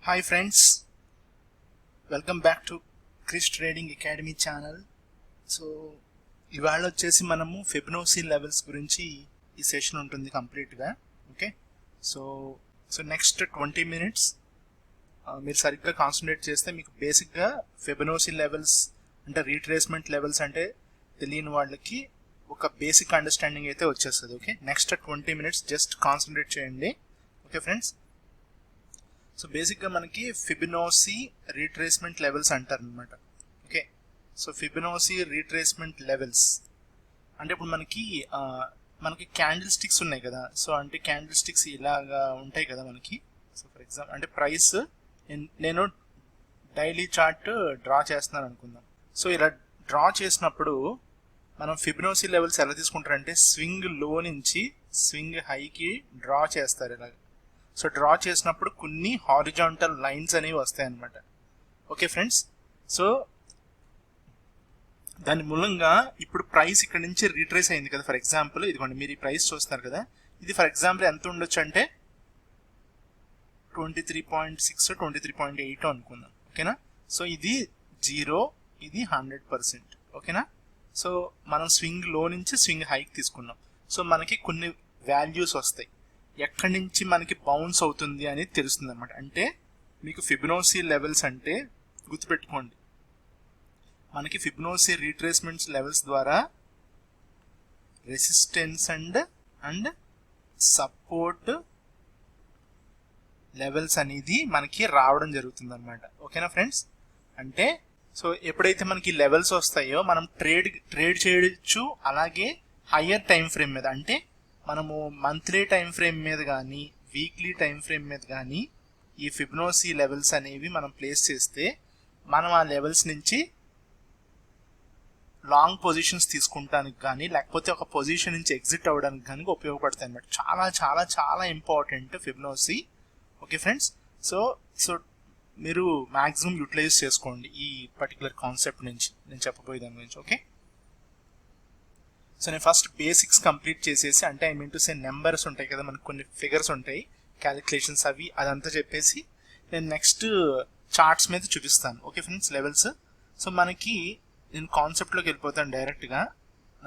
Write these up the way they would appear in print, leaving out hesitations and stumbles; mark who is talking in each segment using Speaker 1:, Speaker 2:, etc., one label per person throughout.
Speaker 1: Hi friends, welcome back to Chris Trading Academy channel. So ఇవాళ వచ్చేసి మనము Fibonacci levels గురించి ఈ సెషన్ ఉంటుంది కంప్లీట్గా. ఓకే, సో నెక్స్ట్ 20 minutes మీరు సరిగ్గా కాన్సన్ట్రేట్ చేస్తే మీకు బేసిక్గా ఫిబొనాచి లెవెల్స్ అంటే రీట్రేస్మెంట్ లెవెల్స్ అంటే తెలియని వాళ్ళకి ఒక బేసిక్ అండర్స్టాండింగ్ అయితే వచ్చేస్తుంది. Okay, next 20 minutes just concentrate చేయండి. ఓకే ఫ్రెండ్స్, సో బేసిక్గా మనకి ఫిబొనాచి రీట్రేస్మెంట్ లెవెల్స్ అంటారు అనమాట. Okay, so Fibonacci retracement levels అంటే ఇప్పుడు మనకి క్యాండిల్ స్టిక్స్ ఉన్నాయి కదా. సో అంటే క్యాండిల్ స్టిక్స్ ఇలాగా ఉంటాయి కదా మనకి. సో ఫర్ ఎగ్జాంపుల్ అంటే ప్రైస్ నేను డైలీ చార్ట్ డ్రా చేస్తున్నాను అనుకుందాం. సో ఇలా డ్రా చేసినప్పుడు మనం ఫిబొనాచి లెవెల్స్ ఎలా తీసుకుంటారంటే స్వింగ్ లో నుంచి స్వింగ్ హైకి డ్రా చేస్తారు ఇలాగ. సో డ్రా చేసినప్పుడు కొన్ని హారిజాంటల్ లైన్స్ అనేవి వస్తాయి అన్నమాట. ఓకే ఫ్రెండ్స్, సో దాని మూలంగా ఇప్పుడు ప్రైస్ ఇక్కడ నుంచి రీట్రేస్ అయింది కదా. ఫర్ ఎగ్జాంపుల్ ఇదిగోండి, మీరు ఈ ప్రైస్ చూస్తున్నారు కదా. ఇది ఫర్ ఎగ్జాంపుల్ ఎంత ఉండొచ్చు అంటే 23.6 23.8 అనుకుందాం. ఓకేనా, సో ఇది 0, ఇది 100%. ఓకేనా, సో మనం స్వింగ్ లో నుంచి స్వింగ్ హైకి తీసుకున్నాం. సో మనకి కొన్ని వాల్యూస్ వస్తాయి, ఎక్కడి నుంచి మనకి బౌన్స్ అవుతుంది అనేది తెలుస్తుంది అనమాట. అంటే మీకు ఫిబొనాచి లెవెల్స్ అంటే గుర్తుపెట్టుకోండి, మనకి ఫిబొనాచి రీట్రేస్మెంట్స్ లెవెల్స్ ద్వారా రెసిస్టెన్స్ అండ్ సపోర్ట్ లెవెల్స్ అనేది మనకి రావడం జరుగుతుంది అనమాట. ఓకేనా ఫ్రెండ్స్, అంటే సో ఎప్పుడైతే మనకి లెవెల్స్ వస్తాయో మనం ట్రేడ్ చేయొచ్చు. అలాగే హయ్యర్ టైం ఫ్రేమ్ మీద అంటే మనము మంత్లీ టైం ఫ్రేమ్ మీద కానీ వీక్లీ టైం ఫ్రేమ్ మీద కానీ ఈ ఫిబొనాచి లెవెల్స్ అనేవి మనం ప్లేస్ చేస్తే మనం ఆ లెవెల్స్ నుంచి లాంగ్ పొజిషన్స్ తీసుకుంటానికి కానీ లేకపోతే ఒక పొజిషన్ నుంచి ఎగ్జిట్ అవ్వడానికి కానీ ఉపయోగపడతాయి అన్నమాట. చాలా చాలా చాలా important Fibonacci. Okay friends, so మీరు మ్యాక్సిమం యూటిలైజ్ చేసుకోండి ఈ పర్టికులర్ కాన్సెప్ట్ నుంచి నేను చెప్పబోయే దాని గురించి. ఓకే, సో నేను ఫస్ట్ బేసిక్స్ కంప్లీట్ చేసేసి, అంటే I mean to say numbers ఉంటాయి కదా మనకు, కొన్ని ఫిగర్స్ ఉంటాయి, క్యాలిక్యులేషన్స్ అవి అదంతా చెప్పేసి నేను నెక్స్ట్ చార్ట్స్ మీద చూపిస్తాను. Okay friends, levels. సో మనకి నేను కాన్సెప్ట్లోకి వెళ్ళిపోతాను డైరెక్ట్గా,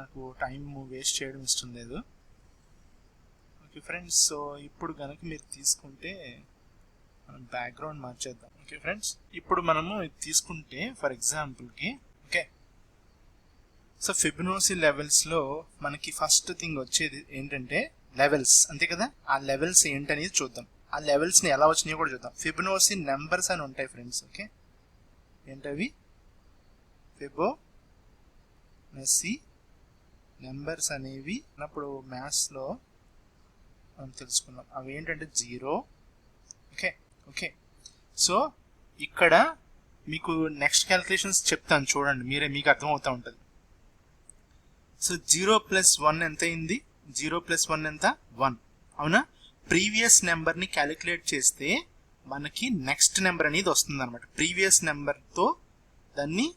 Speaker 1: నాకు టైం వేస్ట్ చేయడం ఇష్టం లేదు. ఓకే ఫ్రెండ్స్, సో ఇప్పుడు కనుక మీరు తీసుకుంటే మనం బ్యాక్గ్రౌండ్ మార్చేద్దాం. ఓకే ఫ్రెండ్స్, ఇప్పుడు మనము ఇది తీసుకుంటే ఫర్ ఎగ్జాంపుల్కి, ఓకే, సో ఫిబొనాచి లెవెల్స్లో మనకి ఫస్ట్ థింగ్ వచ్చేది ఏంటంటే లెవెల్స్, అంతే కదా. ఆ లెవెల్స్ ఏంటనేది చూద్దాం, ఆ లెవెల్స్ని ఎలా వచ్చినాయో కూడా చూద్దాం. ఫిబొనాచి నెంబర్స్ అని ఉంటాయి ఫ్రెండ్స్. ఓకే, ఏంటవి? ఫిబొనాచి నెంబర్స్ అనేవి అప్పుడు మ్యాథ్స్లో మనం తెలుసుకున్నాం. అవి ఏంటంటే 0. ఓకే, సో ఇక్కడ మీకు నెక్స్ట్ క్యాలిక్యులేషన్స్ చెప్తాను చూడండి, మీకు అర్థమవుతూ ఉంటుంది. సో 0 + 1 ఎంత అయింది? 0 + 1 ఎంత? 1. అవునా? ప్రీవియస్ నెంబర్ని క్యాలిక్యులేట్ చేస్తే మనకి నెక్స్ట్ నెంబర్ అనేది వస్తుంది అనమాట. ప్రీవియస్ నెంబర్తో దాన్ని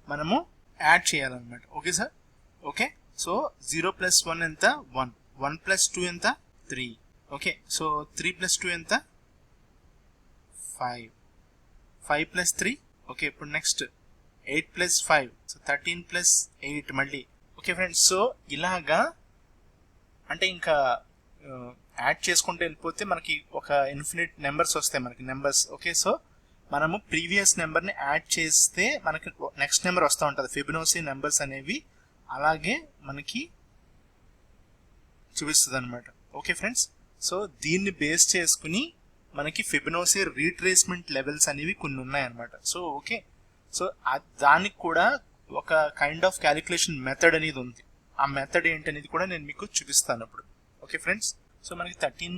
Speaker 1: మనము యాడ్ చేయాలన్నమాట. ఓకే సార్, ఓకే, సో 0 + 1 ఎంత? 1. 1 + 2 ఎంత? 3. ఓకే, సో 3 + 2 ఎంత? 5. 5 + 3. ఓకే, ఇప్పుడు నెక్స్ట్ 8 + 5, సో 13 + 8 మళ్ళీ. ఓకే ఫ్రెండ్స్, సో ఇలాగా అంటే ఇంకా యాడ్ చేసుకుంటూ వెళ్ళిపోతే మనకి ఒక ఇన్ఫినిట్ నెంబర్స్ వస్తాయి మనకి నెంబర్స్. ఓకే, సో మనము ప్రీవియస్ నెంబర్ని యాడ్ చేస్తే మనకి నెక్స్ట్ నెంబర్ వస్తూ ఉంటుంది. ఫిబొనాచి నెంబర్స్ అనేవి అలాగే మనకి చూపిస్తుంది అనమాట. ఓకే ఫ్రెండ్స్, సో దీన్ని బేస్ చేసుకుని మనకి ఫిబొనాచి రీట్రేస్మెంట్ లెవెల్స్ అనేవి కొన్ని ఉన్నాయన్నమాట. సో ఓకే, సో దానికి కూడా ఒక కైండ్ ఆఫ్ క్యాలిక్యులేషన్ మెథడ్ అనేది ఉంది. ఆ మెథడ్ ఏంటనేది కూడా నేను మీకు చూపిస్తాను అప్పుడు. ఓకే ఫ్రెండ్స్, సో మనకి 13,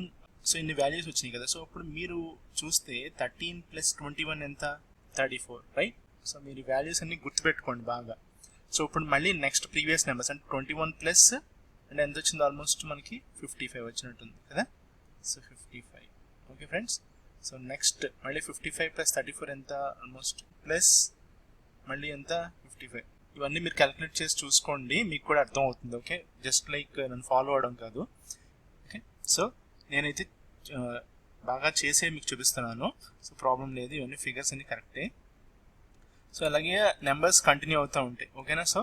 Speaker 1: సో ఇన్ని వాల్యూస్ వచ్చినాయి కదా. సో ఇప్పుడు మీరు చూస్తే 13 + 21 ఎంత? 34, రైట్? సో మీరు ఈ వాల్యూస్ అన్ని గుర్తుపెట్టుకోండి బాగా. సో ఇప్పుడు మళ్ళీ నెక్స్ట్ ప్రీవియస్ నెంబర్స్ అంటే 21 ప్లస్ అంటే ఎంత వచ్చింది? ఆల్మోస్ట్ మనకి 55 వచ్చినట్టుంది కదా. So 55. Okay friends, so next మళ్ళీ 55 + 34 ఎంత? ఆల్మోస్ట్ ప్లస్ మళ్ళీ ఎంత? 55. ఇవన్నీ మీరు క్యాలిక్యులేట్ చేసి చూసుకోండి, మీకు కూడా అర్థం అవుతుంది. ఓకే, జస్ట్ లైక్ నన్ను ఫాలో అవడం కాదు. ఓకే, సో నేనైతే బాగా చేసే మీకు చూపిస్తున్నాను. సో ప్రాబ్లం లేదు, ఇవన్నీ ఫిగర్స్ అన్ని కరెక్టే. సో అలాగే నెంబర్స్ కంటిన్యూ అవుతూ ఉంటాయి. ఓకేనా? సో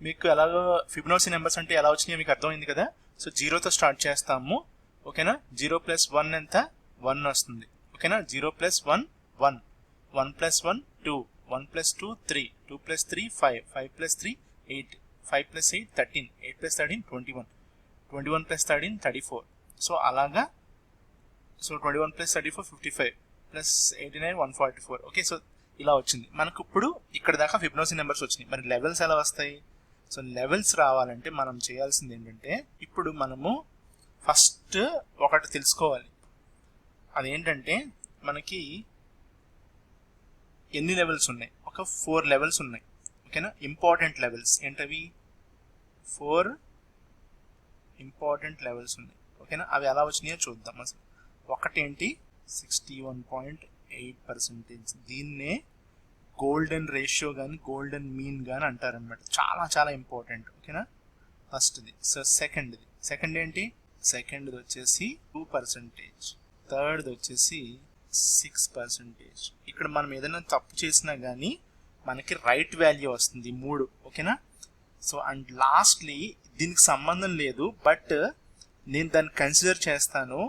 Speaker 1: మీకు ఎలాగో ఫిబొనాచి నెంబర్స్ అంటే ఎలా వచ్చినాయో మీకు అర్థమైంది కదా. సో 0తో స్టార్ట్ చేస్తాము. ఓకేనా? 0 + 1 ఎంత? 1 వస్తుంది. ఓకేనా? 0 + 1 1, 1 + 1 2, 1 + 2 3, 2 + 3 5, 5 + 3 8, 5 + 8 13, 8 + 13 21, 21 + 13 34. సో అలాగా. సో 21 + 34 55 + 89 144. ఓకే, సో ఇలా వచ్చింది మనకు. ఇప్పుడు ఇక్కడ దాకా ఫిబొనాచి నెంబర్స్ వచ్చినాయి. మరి లెవెల్స్ ఎలా వస్తాయి? సో లెవెల్స్ రావాలంటే మనం చేయాల్సింది ఏంటంటే, ఇప్పుడు మనము ఫస్ట్ ఒకటి తెలుసుకోవాలి. అదేంటంటే మనకి ఎన్ని లెవెల్స్ ఉన్నాయి? ఒక 4 లెవెల్స్ ఉన్నాయి. ఓకేనా? ఇంపార్టెంట్ లెవెల్స్ ఏంటవి? 4 ఇంపార్టెంట్ లెవెల్స్ ఉన్నాయి. ఓకేనా? అవి ఎలా వచ్చినాయో చూద్దాం. అసలు ఒకటేంటి? 61.8%. దీన్నే గోల్డెన్ రేషియో కానీ గోల్డెన్ మీన్ కానీ అంటారనమాట. చాలా చాలా ఇంపార్టెంట్. ఓకేనా? ఫస్ట్ది. సో సెకండ్ ఏంటి? సెకండ్ది వచ్చేసి 2%. థర్డ్ది వచ్చేసి 6%. ఇక్కడ మనం ఏదైనా తప్పు చేసినా కానీ మనకి రైట్ వాల్యూ వస్తుంది 3. ఓకేనా? సో అండ్ లాస్ట్లీ దీనికి సంబంధం లేదు, బట్ నేను దాన్ని కన్సిడర్ చేస్తాను.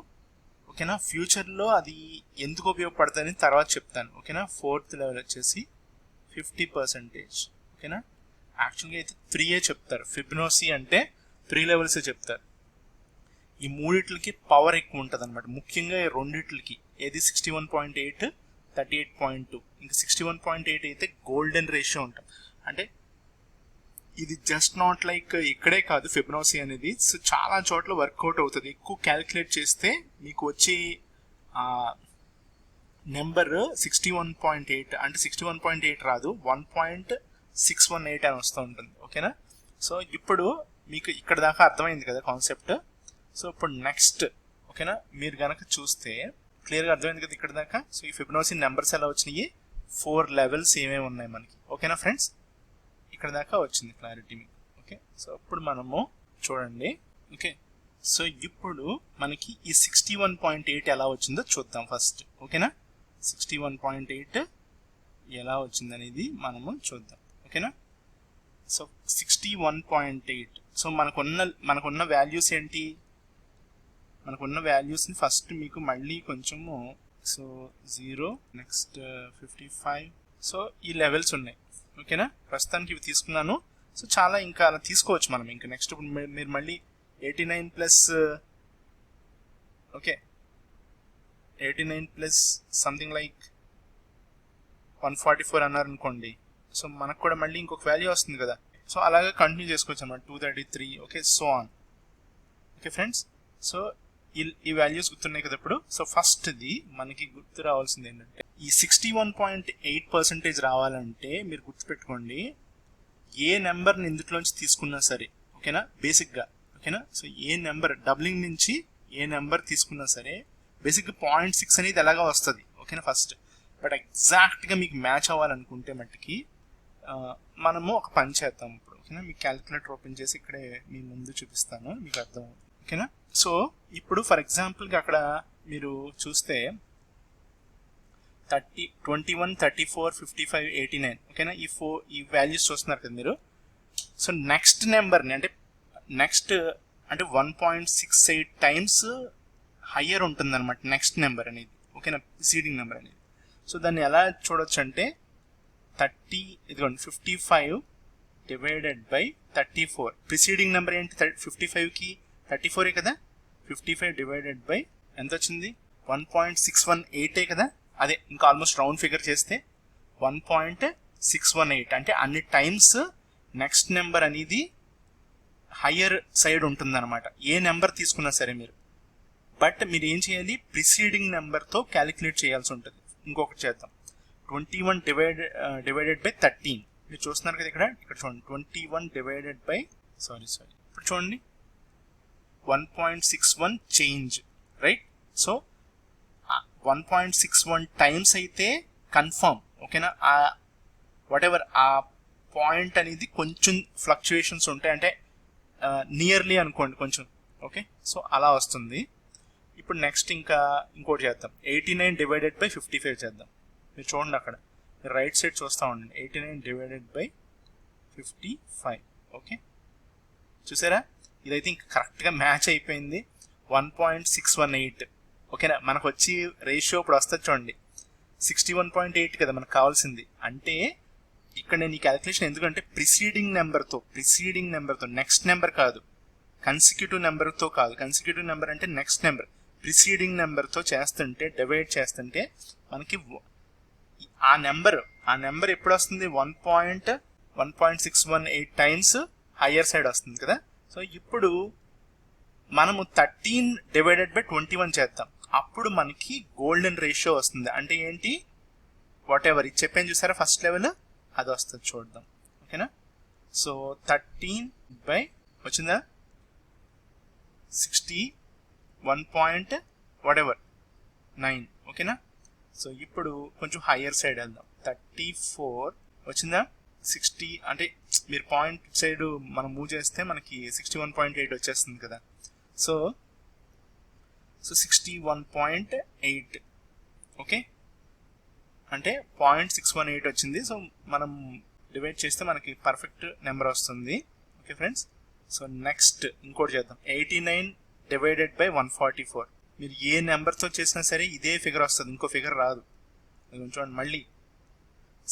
Speaker 1: ఓకేనా? ఫ్యూచర్లో అది ఎందుకు ఉపయోగపడుతుందని తర్వాత చెప్తాను. ఓకేనా? 4th లెవెల్ వచ్చేసి 50%. ఓకేనా? యాక్చువల్గా అయితే 3 చెప్తారు. ఫిబొనాచి అంటే 3 లెవెల్స్ చెప్తారు. ఈ మూడిట్లకి పవర్ ఎక్కువ ఉంటుంది అనమాట. ముఖ్యంగా ఈ రెండిట్లకి. ఏది? 61.8, 38.2. ఇంకా 61.8 అయితే గోల్డెన్ రేషియో ఉంటుంది. అంటే ఇది జస్ట్ నాట్ లైక్ ఇక్కడే కాదు ఫిబొనాచి అనేది. సో చాలా చోట్ల వర్కౌట్ అవుతుంది. ఎక్కువ క్యాలిక్యులేట్ చేస్తే మీకు వచ్చే నెంబర్ 61.8 అంటే 61.8 రాదు, 1.618 అని వస్తూ ఉంటుంది. ఓకేనా? సో ఇప్పుడు మీకు ఇక్కడ దాకా అర్థమైంది కదా కాన్సెప్ట్. సో ఇప్పుడు నెక్స్ట్. ఓకేనా? మీరు కనుక చూస్తే క్లియర్గా అర్థమైంది కదా ఇక్కడ దాకా. సో ఈ ఫిబొనాచి నెంబర్స్ ఎలా వచ్చినాయి, 4 లెవెల్స్ ఏమేమి ఉన్నాయి మనకి. ఓకేనా ఫ్రెండ్స్? ఇక్కడ దాకా వచ్చింది క్లారిటీ మీకు. ఓకే, సో ఇప్పుడు మనము చూడండి. ఓకే, సో ఇప్పుడు మనకి ఈ 61.8 ఎలా వచ్చిందో చూద్దాం ఫస్ట్. ఓకేనా? 61.8 ఎలా వచ్చిందనేది మనము చూద్దాం. ఓకేనా? సో 61.8. సో మనకున్న వాల్యూస్ ఏంటి? మనకున్న వాల్యూస్ని ఫస్ట్ మీకు మళ్ళీ కొంచెము. So 0, next 55. సో ఈ లెవెల్స్ ఉన్నాయి. ఓకేనా? ప్రస్తుతానికి ఇవి తీసుకున్నాను. సో చాలా ఇంకా అలా తీసుకోవచ్చు మనం. ఇంకా నెక్స్ట్ ఇప్పుడు మీరు మళ్ళీ 89 plus, okay, 89 plus something like 144 అన్నారు అనుకోండి. సో మనకు కూడా మళ్ళీ ఇంకొక వాల్యూ వస్తుంది కదా. సో అలాగే కంటిన్యూ చేసుకోవచ్చు అన్నమాట. 233. Okay, so on. Okay friends, so ఈ వాల్యూస్ గుర్తున్నాయి కదా ఇప్పుడు. సో ఫస్ట్ది మనకి గుర్తు రావాల్సింది ఏంటంటే, ఈ 61.8% రావాలంటే మీరు గుర్తుపెట్టుకోండి, ఏ నెంబర్ని ఇందులోంచి తీసుకున్నా సరే. ఓకేనా? బేసిక్గా. ఓకేనా? సో ఏ నెంబర్ డబ్లింగ్ నుంచి ఏ నెంబర్ తీసుకున్నా సరే బేసిక్గా 0.6 అనేది ఎలాగా వస్తుంది. ఓకేనా? ఫస్ట్. బట్ ఎగ్జాక్ట్గా మీకు మ్యాచ్ అవ్వాలనుకుంటే మట్టుకి మనము ఒక పని చేద్దాం ఇప్పుడు. ఓకేనా? మీకు క్యాలిక్యులేటర్ ఓపెన్ చేసి ఇక్కడే మీ ముందు చూపిస్తాను, మీకు అర్థం. ఓకేనా? సో ఇప్పుడు ఫర్ ఎగ్జాంపుల్గా అక్కడ మీరు చూస్తే 30, 21, 34, 55, 89. ఓకేనా? ఈ వాల్యూస్ చూస్తున్నారు కదా మీరు. సో నెక్స్ట్ నెంబర్ని అంటే 1.68 టైమ్స్ హయ్యర్ ఉంటుంది అనమాట నెక్స్ట్ నెంబర్ అనేది. ఓకేనా? ప్రిసీడింగ్ నెంబర్ అనేది. సో దాన్ని ఎలా చూడొచ్చు అంటే 55 డివైడెడ్ బై 34. ప్రిసీడింగ్ నెంబర్ ఏంటి? 55కి 34 కదా. 55 డివైడెడ్ బై ఎంత వచ్చింది? 1.618 కదా. అదే ఇంకా ఆల్మోస్ట్ రౌండ్ ఫిగర్ చేస్తే 1.618. అంటే అన్ని టైమ్స్ నెక్స్ట్ నెంబర్ అనేది హయ్యర్ సైడ్ ఉంటుందన్నమాట, ఏ నెంబర్ తీసుకున్నా సరే మీరు. బట్ మీరు ఏం చేయాలి? ప్రిసీడింగ్ నెంబర్తో క్యాలిక్యులేట్ చేయాల్సి ఉంటుంది. ఇంకొకటి చేద్దాం. 21 డివైడెడ్ బై 13. మీరు చూస్తున్నారు కదా ఇక్కడ చూడండి. 21 డివైడెడ్ బై ఇప్పుడు చూడండి 1.61 చేంజ్, రైట్? సో 1.61 టైమ్స్ అయితే కన్ఫర్మ్. ఓకేనా? వాట్ ఎవర్ ఆ పాయింట్ అనేది కొంచెం ఫ్లక్చుయేషన్స్ ఉంటాయి, అంటే నియర్లీ అనుకోండి కొంచెం. ఓకే, సో అలా వస్తుంది. ఇప్పుడు నెక్స్ట్ ఇంకా ఇంకోటి చేద్దాం. 89 డివైడెడ్ బై 55 చేద్దాం. మీరు చూడండి అక్కడ రైట్ సైడ్ చూస్తూ ఉండండి. 89 డివైడెడ్ బై 55. ఓకే, చూసారా? ఇదైతే ఇంకా కరెక్ట్గా మ్యాచ్ అయిపోయింది. 1.618. ఓకేనా? మనకు వచ్చి రేషియో ఇప్పుడు వస్తుంది చూడండి, 61.8 కదా మనకు కావాల్సింది. అంటే ఇక్కడ నేను ఈ క్యాలిక్యులేషన్ ఎందుకంటే ప్రిసీడింగ్ నెంబర్తో నెక్స్ట్ నెంబర్ కాదు, కన్సిక్యూటివ్ నెంబర్తో కాదు. కన్సిక్యూటివ్ నెంబర్ అంటే నెక్స్ట్ నెంబర్, ప్రిసీడింగ్ నెంబర్తో చేస్తుంటే, డివైడ్ చేస్తుంటే మనకి ఆ నెంబర్ ఎప్పుడు వస్తుంది? 1.618 టైమ్స్ హయ్యర్ సైడ్ వస్తుంది కదా. సో ఇప్పుడు మనము 13 డివైడెడ్ బై 21 చేద్దాం. అప్పుడు మనకి గోల్డెన్ రేషియో వస్తుంది. అంటే ఏంటి? వాట్ ఎవర్ ఇది చెప్పాను చూసారా ఫస్ట్ లెవెల్, అది వస్తుంది చూద్దాం. ఓకేనా? సో 13 బై వచ్చిందా 61.9. ఓకేనా? సో ఇప్పుడు కొంచెం హయ్యర్ సైడ్ వెళ్దాం. 34 వచ్చిందా 60, అంటే మీరు పాయింట్ సైడ్ మనం మూవ్ చేస్తే మనకి 61.8 వచ్చేస్తుంది కదా. సో 61.8. ఓకే, అంటే 0.618 వచ్చింది. సో మనం డివైడ్ చేస్తే మనకి పర్ఫెక్ట్ నెంబర్ వస్తుంది. ఓకే ఫ్రెండ్స్, సో నెక్స్ట్ ఇంకోటి చేద్దాం. 89 డివైడెడ్ బై 144. మీరు ఏ నెంబర్తో చేసినా సరే ఇదే ఫిగర్ వస్తుంది, ఇంకో ఫిగర్ రాదు. చూడండి మళ్ళీ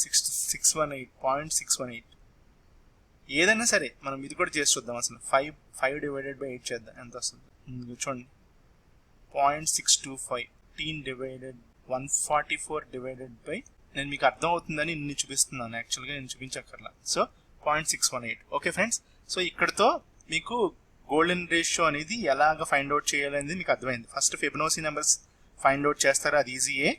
Speaker 1: 618. ఏదైనా సరే మనం ఇది కూడా చేసి చూద్దాం. అసలు 5 డివైడెడ్ బై 8 చేద్దాం, ఎంత వస్తుంది చూడండి. 0.625. 18 డివైడెడ్ 144 డివైడెడ్ బై, నేను మీకు అర్థం అవుతుందని ఇన్ని చూపిస్తున్నాను, యాక్చువల్గా నేను చూపించక్కర్లా. సో 0.618. ఓకే ఫ్రెండ్స్, సో ఇక్కడతో మీకు గోల్డెన్ రేషియో అనేది ఎలాగ ఫైండ్ అవుట్ చేయాలనేది మీకు అర్థమైంది. First Fibonacci numbers find out చేస్తారా, అది ఈజీయే.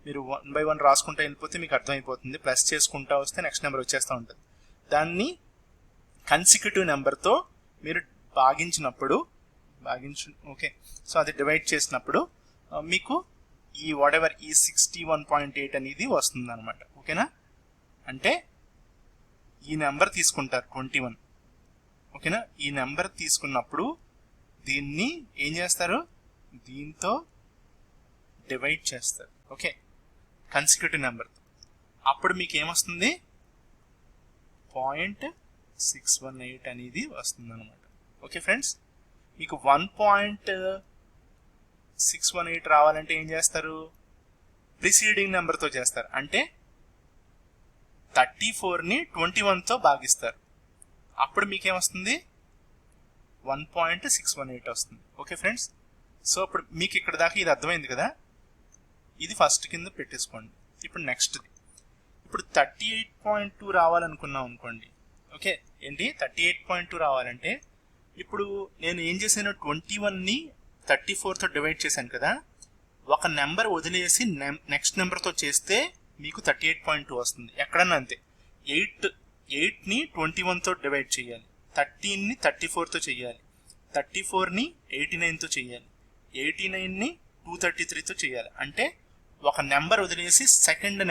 Speaker 1: మీరు 1 by 1 రాసుకుంటూ వెళ్ళిపోతే మీకు అర్థమైపోతుంది. ప్లస్ చేసుకుంటా వస్తే నెక్స్ట్ నెంబర్ వచ్చేస్తూ ఉంటుంది. దాన్ని కన్సిక్యూటివ్ నెంబర్తో మీరు ఓకే, సో అది డివైడ్ చేసినప్పుడు మీకు ఈ వాట్ ఎవర్ ఈ 61.8 అనేది వస్తుంది అనమాట. ఓకేనా? అంటే ఈ నెంబర్ తీసుకుంటారు 21. ఓకేనా? ఈ నెంబర్ తీసుకున్నప్పుడు దీన్ని ఏం చేస్తారు? దీంతో డివైడ్ చేస్తారు. Okay, consecutive number. అప్పుడు మీకు ఏమొస్తుంది? 0.618 అనేది వస్తుంది అనమాట. ఓకే ఫ్రెండ్స్, మీకు 1.618 రావాలంటే ఏం చేస్తారు? ప్రిసీడింగ్ నెంబర్తో చేస్తారు. అంటే 34ని 21తో భాగిస్తారు. అప్పుడు మీకేమొస్తుంది? 1.618 వస్తుంది. ఓకే ఫ్రెండ్స్, సో ఇప్పుడు మీకు ఇక్కడ దాకా ఇది అర్థమైంది కదా. ఇది ఫస్ట్ కింద పెట్టేసుకోండి. ఇప్పుడు నెక్స్ట్ది, ఇప్పుడు 38.2 రావాలనుకున్నాం అనుకోండి. ఓకే, ఏంటి 38.2 రావాలంటే ఇప్పుడు నేను ఏం చేశాను? 21ని 34తో డివైడ్ చేశాను కదా. ఒక నెంబర్ వదిలేసి నెక్స్ట్ నెంబర్తో చేస్తే మీకు 38.2 వస్తుంది. ఎక్కడన్నా అంతే. 8ని 21తో డివైడ్ చేయాలి, 13ని 34తో చేయాలి, 34ని 89తో చేయాలి, 89ని 233తో చేయాలి. అంటే ఒక నెంబర్ వదిలేసి సెకండ్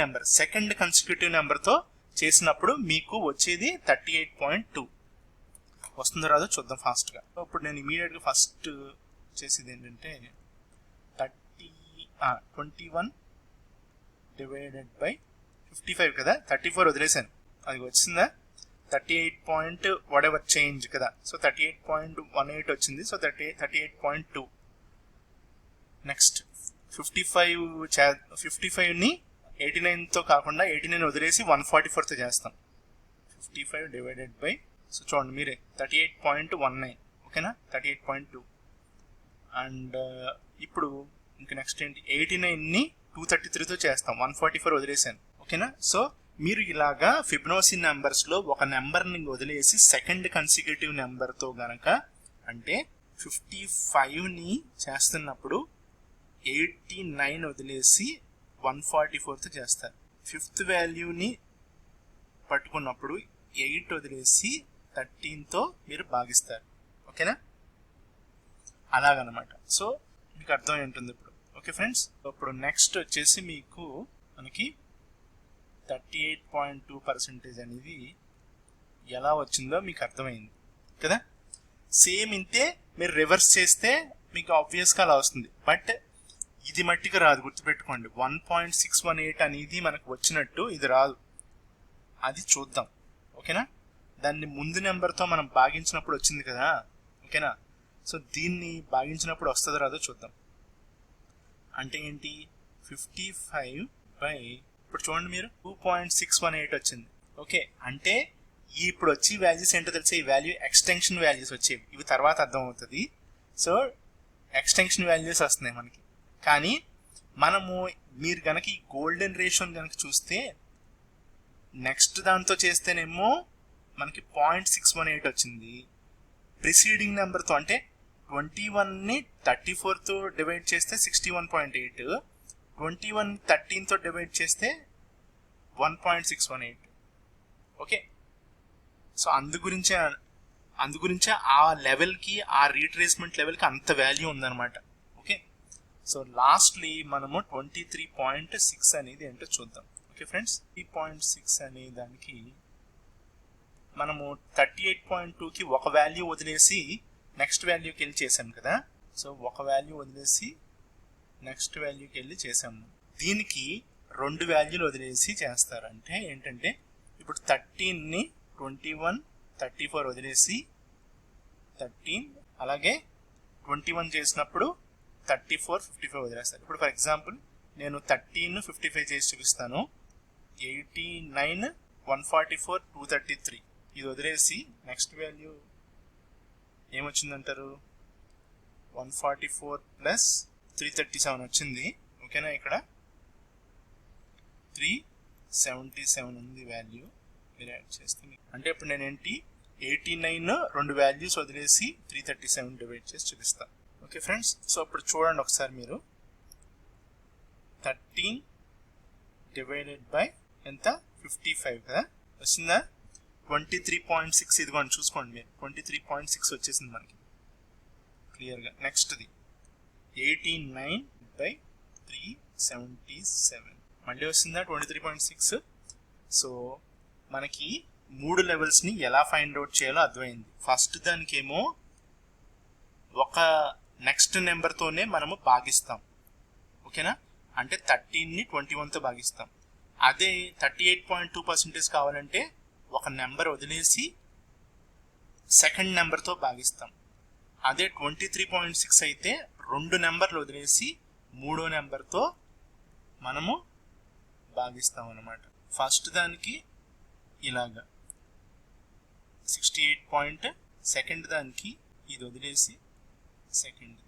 Speaker 1: కన్సిక్యూటివ్ నెంబర్తో చేసినప్పుడు మీకు వచ్చేది 38.2 వస్తుందో రాదో చూద్దాం ఫాస్ట్గా. ఇప్పుడు నేను ఇమీడియట్గా ఫస్ట్ చేసేది ఏంటంటే 21 డివైడెడ్ బై 55 కదా. 34 వదిలేసాను, అది వచ్చిందా? 38 వాట్ ఎవర్ చేంజ్ కదా. సో 38.18 వచ్చింది. సో 38.2. నెక్స్ట్ 55ని 89తో కాకుండా 89 వదిలేసి 144తో చేస్తాం. 55 డివైడెడ్ బై, సో చూడండి మీరే 38.19. ఓకేనా, 38.2. అండ్ ఇప్పుడు ఇంకా నెక్స్ట్ ఏంటి? 89ని 233తో చేస్తాం, 144 వదిలేసాను. ఓకేనా, సో మీరు ఇలాగా ఫిబొనాచి నెంబర్స్లో ఒక నెంబర్ని వదిలేసి సెకండ్ కన్సిక్యూటివ్ నెంబర్తో గనక, అంటే 55ని చేస్తున్నప్పుడు 89 వదిలేసి 144తో చేస్తారు. ఫిఫ్త్ వాల్యూని పట్టుకున్నప్పుడు 8 వదిలేసి 13తో మీరు భాగిస్తారు. ఓకేనా, అలాగనమాట. సో మీకు అర్థమై ఉంటుంది ఇప్పుడు. ఓకే ఫ్రెండ్స్, ఇప్పుడు నెక్స్ట్ వచ్చేసి మీకు మనకి 38.2% అనేది ఎలా వచ్చిందో మీకు అర్థమైంది కదా. సేమ్ ఇంతే మీరు రివర్స్ చేస్తే మీకు ఆబ్వియస్గా అలా వస్తుంది. బట్ ఇది మట్టిగా రాదు, గుర్తుపెట్టుకోండి. 1.618 అనేది మనకు వచ్చినట్టు ఇది రాదు, అది చూద్దాం. ఓకేనా, దాన్ని ముందు నెంబర్తో మనం భాగించినప్పుడు వచ్చింది కదా. ఓకేనా, సో దీన్ని భాగించినప్పుడు వస్తుందో రాదో చూద్దాం. అంటే ఏంటి, 55 బై, ఇప్పుడు చూడండి మీరు 2.618 వచ్చింది. ఓకే, అంటే ఇప్పుడు వచ్చి వాల్యూస్ ఏంటో తెలిసే, ఈ వాల్యూ ఎక్స్టెన్షన్ వాల్యూస్ వచ్చేవి, ఇవి తర్వాత అర్థం అవుతుంది. సో ఎక్స్టెన్షన్ వాల్యూస్ వస్తున్నాయి మనకి. కానీ మనము మీరు కనుక ఈ గోల్డెన్ రేషియోని కనుక చూస్తే, నెక్స్ట్ దాంతో చేస్తేనేమో మనకి 0.618 వచ్చింది. ప్రిసీడింగ్ నెంబర్తో అంటే 21ని 34తో డివైడ్ చేస్తే 61.8, 21 13తో డివైడ్ చేస్తే 1.618. ఓకే, సో అందుగురించే ఆ లెవెల్కి, ఆ రీట్రేస్మెంట్ లెవెల్కి అంత వాల్యూ ఉందన్నమాట. ఓకే, సో లాస్ట్లీ మనము 23.6 అనేది ఏంటో చూద్దాం. ఓకే ఫ్రెండ్స్, 3.6 అనే దానికి మనము 38.2కి ఒక వాల్యూ వదిలేసి నెక్స్ట్ వాల్యూకి వెళ్ళి చేసాం కదా. సో ఒక వాల్యూ వదిలేసి నెక్స్ట్ వాల్యూకి వెళ్ళి చేసాము. దీనికి 2 వాల్యూలు వదిలేసి చేస్తారంటే ఏంటంటే, ఇప్పుడు 13ని 21 34 వదిలేసి 13, అలాగే 21 చేసినప్పుడు 34 55 వదిలేస్తారు. ఇప్పుడు ఫర్ ఎగ్జాంపుల్ నేను 13 55 చేసి చూపిస్తాను. 89 144 233 ఇది వదిలేసి నెక్స్ట్ వాల్యూ ఏమొచ్చిందంటారు, 144 ప్లస్ 337 వచ్చింది. ఓకేనా, ఇక్కడ 377 ఉంది వాల్యూ, మీరు యాడ్ చేస్తే. అంటే ఇప్పుడు నేను ఏంటి 89 2 వాల్యూస్ వదిలేసి 337 డివైడ్ చేసి చూపిస్తాను. ఓకే ఫ్రెండ్స్, సో ఇప్పుడు చూడండి ఒకసారి మీరు, 13 డివైడెడ్ బై ఎంత, 55 కదా వచ్చిందా. 23.6 ఇదిగోండి చూసుకోండి మీరు, 23.6 వచ్చేసింది మనకి క్లియర్గా. నెక్స్ట్ది 89 బై 377 మళ్ళీ వస్తుందా 23.6. సో మనకి 3 లెవెల్స్ని ఎలా ఫైండ్ అవుట్ చేయాలో అర్థమైంది. ఫస్ట్ దానికేమో ఒక నెక్స్ట్ నెంబర్తోనే మనము భాగిస్తాం. ఓకేనా, అంటే 13ని 21తో భాగిస్తాం. అదే 38.2% కావాలంటే ఒక నెంబర్ వదిలేసి సెకండ్ నెంబర్తో భాగిస్తాం. అదే 23.6 అయితే 2 నెంబర్లు వదిలేసి 3వ నెంబర్తో మనము భాగిస్తాం అన్నమాట. ఫస్ట్ దానికి ఇలాగా 68, సెకండ్ దానికి ఇది వదిలేసి సెకండ్.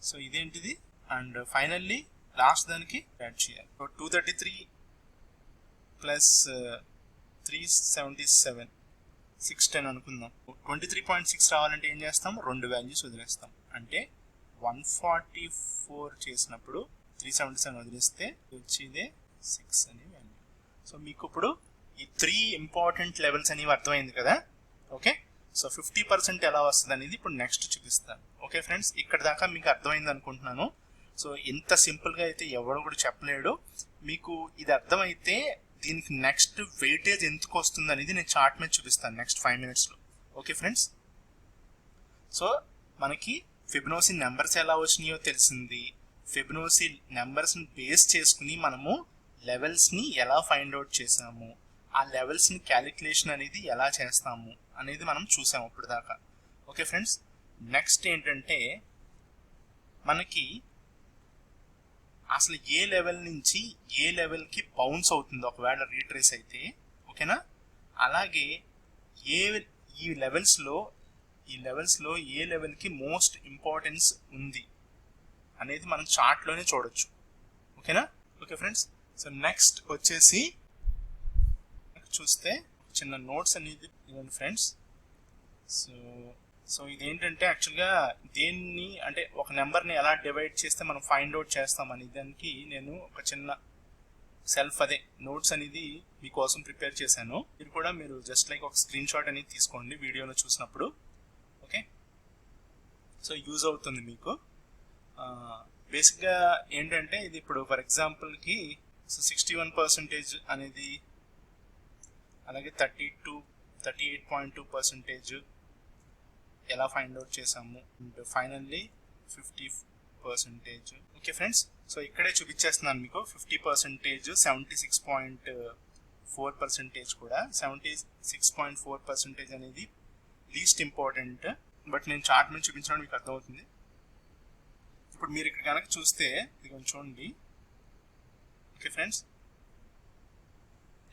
Speaker 1: సో ఇదేంటిది, అండ్ ఫైనల్లీ లాస్ట్ దానికి యాడ్ చేయాలి. 233 ప్లస్ 377 610 అనుకుందాం. 23.6 రావాలంటే ఏం చేస్తాం, 2 వాల్యూస్ వదిలేస్తాం. అంటే 144 చేసినప్పుడు 377 వదిలేస్తే వచ్చేదే 6 అనే వాల్యూ. సో మీకు ఇప్పుడు ఈ 3 ఇంపార్టెంట్ లెవెల్స్ అనేవి అర్థమైంది కదా. ఓకే, సో 50% ఎలా వస్తుంది అనేది ఇప్పుడు నెక్స్ట్ చూపిస్తాను. ఓకే ఫ్రెండ్స్, ఇక్కడ దాకా మీకు అర్థమైంది అనుకుంటున్నాను. సో ఇంత సింపుల్గా అయితే ఎవరు కూడా చెప్పలేడు. మీకు ఇది అర్థమైతే దీనికి నెక్స్ట్ వెయిటేజ్ ఎందుకు వస్తుంది అనేది నేను చార్ట్ మీద చూపిస్తాను నెక్స్ట్ 5 minutesలో. ఓకే ఫ్రెండ్స్, సో మనకి ఫిబొనాచి నెంబర్స్ ఎలా వచ్చినాయో తెలిసింది. ఫిబొనాచి నెంబర్స్ని బేస్ చేసుకుని మనము లెవెల్స్ని ఎలా ఫైండ్ అవుట్ చేసాము, ఆ లెవెల్స్ని క్యాలిక్యులేషన్ అనేది ఎలా చేస్తాము అనేది మనం చూసాము ఇప్పుడు దాకా. ఓకే ఫ్రెండ్స్, నెక్స్ట్ ఏంటంటే మనకి అసలు ఏ లెవెల్ నుంచి ఏ లెవెల్కి బౌన్స్ అవుతుందో ఒకవేళ రీట్రేస్ అయితే. ఓకేనా, అలాగే ఈ లెవెల్స్లో ఏ లెవెల్కి మోస్ట్ ఇంపార్టెన్స్ ఉంది అనేది మనం చార్ట్లోనే చూడొచ్చు. ఓకేనా. ఓకే ఫ్రెండ్స్, సో నెక్స్ట్ వచ్చేసి చూస్తే చిన్న నోట్స్ అనేది ఇవ్వండి ఫ్రెండ్స్. సో ఇదేంటంటే యాక్చువల్గా దేన్ని అంటే ఒక నెంబర్ని ఎలా డివైడ్ చేస్తే మనం ఫైండ్ అవుట్ చేస్తాం అనే దానికి నేను ఒక చిన్న అదే నోట్స్ అనేది మీకోసం ప్రిపేర్ చేశాను. ఇది కూడా మీరు జస్ట్ లైక్ ఒక స్క్రీన్ షాట్ అనేది తీసుకోండి వీడియోలో చూసినప్పుడు. ఓకే, సో యూజ్ అవుతుంది మీకు. బేసిక్గా ఏంటంటే ఇది ఇప్పుడు ఫర్ ఎగ్జాంపుల్కి 61% అనేది, అలాగే 38.2%, ఎలా ఫైండ్ అవుట్ చేసాము and finally 50%. Okay friends, so ఇక్కడే చూపించేస్తున్నాను మీకు 50%, 76.4% కూడా. 76.4% అనేది లీస్ట్ ఇంపార్టెంట్, బట్ నేను చార్ట్ మీద చూపించడం మీకు అర్థమవుతుంది. ఇప్పుడు మీరు ఇక్కడ కనుక చూస్తే ఇది కొంచెం చూడండి. ఓకే ఫ్రెండ్స్,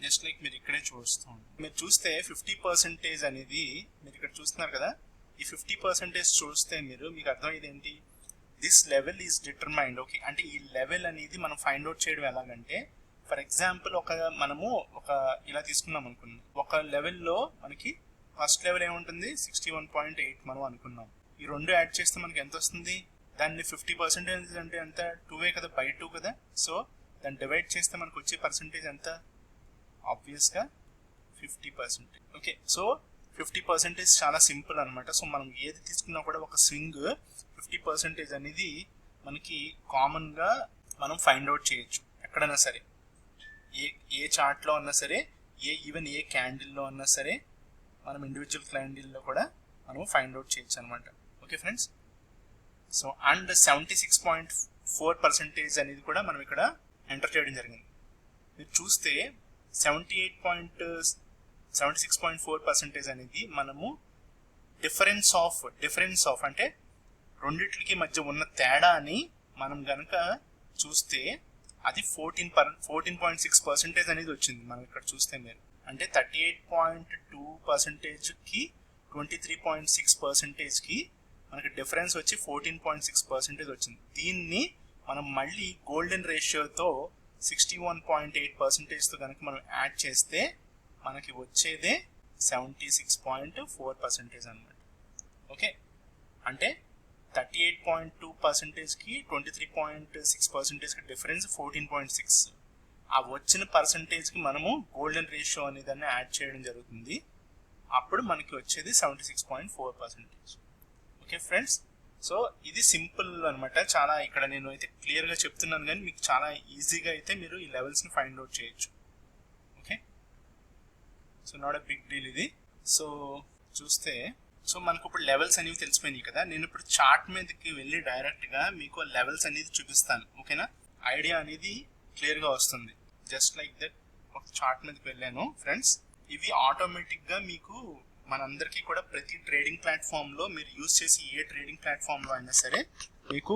Speaker 1: జస్ట్ లైక్ మీరు ఇక్కడే చూస్తాం, మీరు చూస్తే 50% అనేది మీరు ఇక్కడ చూస్తున్నారు కదా. ఈ 50% చూస్తే మీకు అర్థమయ్యేది ఏంటి, this level is determined. Okay, అంటే ఈ లెవెల్ అనేది మనం ఫైండ్ అవుట్ చేయడం ఎలాగంటే, ఫర్ ఎగ్జాంపుల్ మనము ఇలా తీసుకున్నాం అనుకున్నాం. ఒక లెవెల్లో మనకి ఫస్ట్ లెవెల్ ఏముంటుంది, 61.8 మనం అనుకున్నాం. ఈ రెండు యాడ్ చేస్తే మనకి ఎంత వస్తుంది, దాన్ని 50% అంటే ఎంత, 2 కదా, బై 2 కదా. సో దాన్ని డివైడ్ చేస్తే మనకు వచ్చే పర్సంటేజ్ ఎంత, ఆబ్వియస్గా 50%. ఓకే, సో 50% చాలా సింపుల్ అనమాట. సో మనం ఏది తీసుకున్నా కూడా ఒక స్వింగ్ 50% అనేది మనకి కామన్గా మనం ఫైండ్ అవుట్ చేయొచ్చు ఎక్కడైనా సరే, ఏ చార్ట్లో ఉన్నా సరే, ఈవెన్ ఏ క్యాండిల్లో ఉన్నా సరే, మనం ఇండివిజువల్ క్యాండిల్లో కూడా మనం ఫైండ్ అవుట్ చేయొచ్చు అనమాట. ఓకే ఫ్రెండ్స్, సో అండ్ 76.4% అనేది కూడా మనం ఇక్కడ ఎంటర్ చేయడం జరిగింది. మీరు చూస్తే 76.4% అనేది మనము డిఫరెన్స్ ఆఫ్ అంటే రెండిట్లకి మధ్య ఉన్న తేడాని మనం గనక చూస్తే అది 14.6% అనేది వచ్చింది. మనం ఇక్కడ చూస్తే మీరు అంటే 38.2%కి 23.6%కి మనకి డిఫరెన్స్ వచ్చి 14.6% వచ్చింది. దీన్ని మనం మళ్ళీ గోల్డెన్ రేషియోతో 61.8%తో కనుక మనం యాడ్ చేస్తే మనకి వచ్చేదే 76.4% అనమాట. ఓకే, అంటే 38.2%కి 23.6%కి డిఫరెన్స్ 14.6. ఆ వచ్చిన పర్సంటేజ్కి మనము గోల్డెన్ రేషియో అనే దాన్ని యాడ్ చేయడం జరుగుతుంది. అప్పుడు మనకి వచ్చేది 76.4%. ఓకే ఫ్రెండ్స్, సో ఇది సింపుల్ అనమాట. చాలా ఇక్కడ నేను అయితే క్లియర్గా చెప్తున్నాను, కానీ మీకు చాలా ఈజీగా అయితే మీరు ఈ లెవెల్స్ని ఫైండ్ అవుట్ చేయొచ్చు. Okay, so not a big deal ఇది. సో చూస్తే మనకు ఇప్పుడు లెవెల్స్ అనేవి తెలిసిపోయినాయి కదా. నేను ఇప్పుడు చార్ట్ మీదకి వెళ్ళి డైరెక్ట్గా మీకు లెవెల్స్ అనేది చూపిస్తాను. ఓకేనా, ఐడియా అనేది క్లియర్గా వస్తుంది. జస్ట్ లైక్ దట్ ఒక చార్ట్ మీదకి వెళ్ళాను ఫ్రెండ్స్. ఇవి ఆటోమేటిక్గా మీకు మనందరికీ కూడా ప్రతి ట్రేడింగ్ ప్లాట్ఫామ్లో మీరు యూజ్ చేసి ఏ ట్రేడింగ్ ప్లాట్ఫామ్లో అయినా సరే మీకు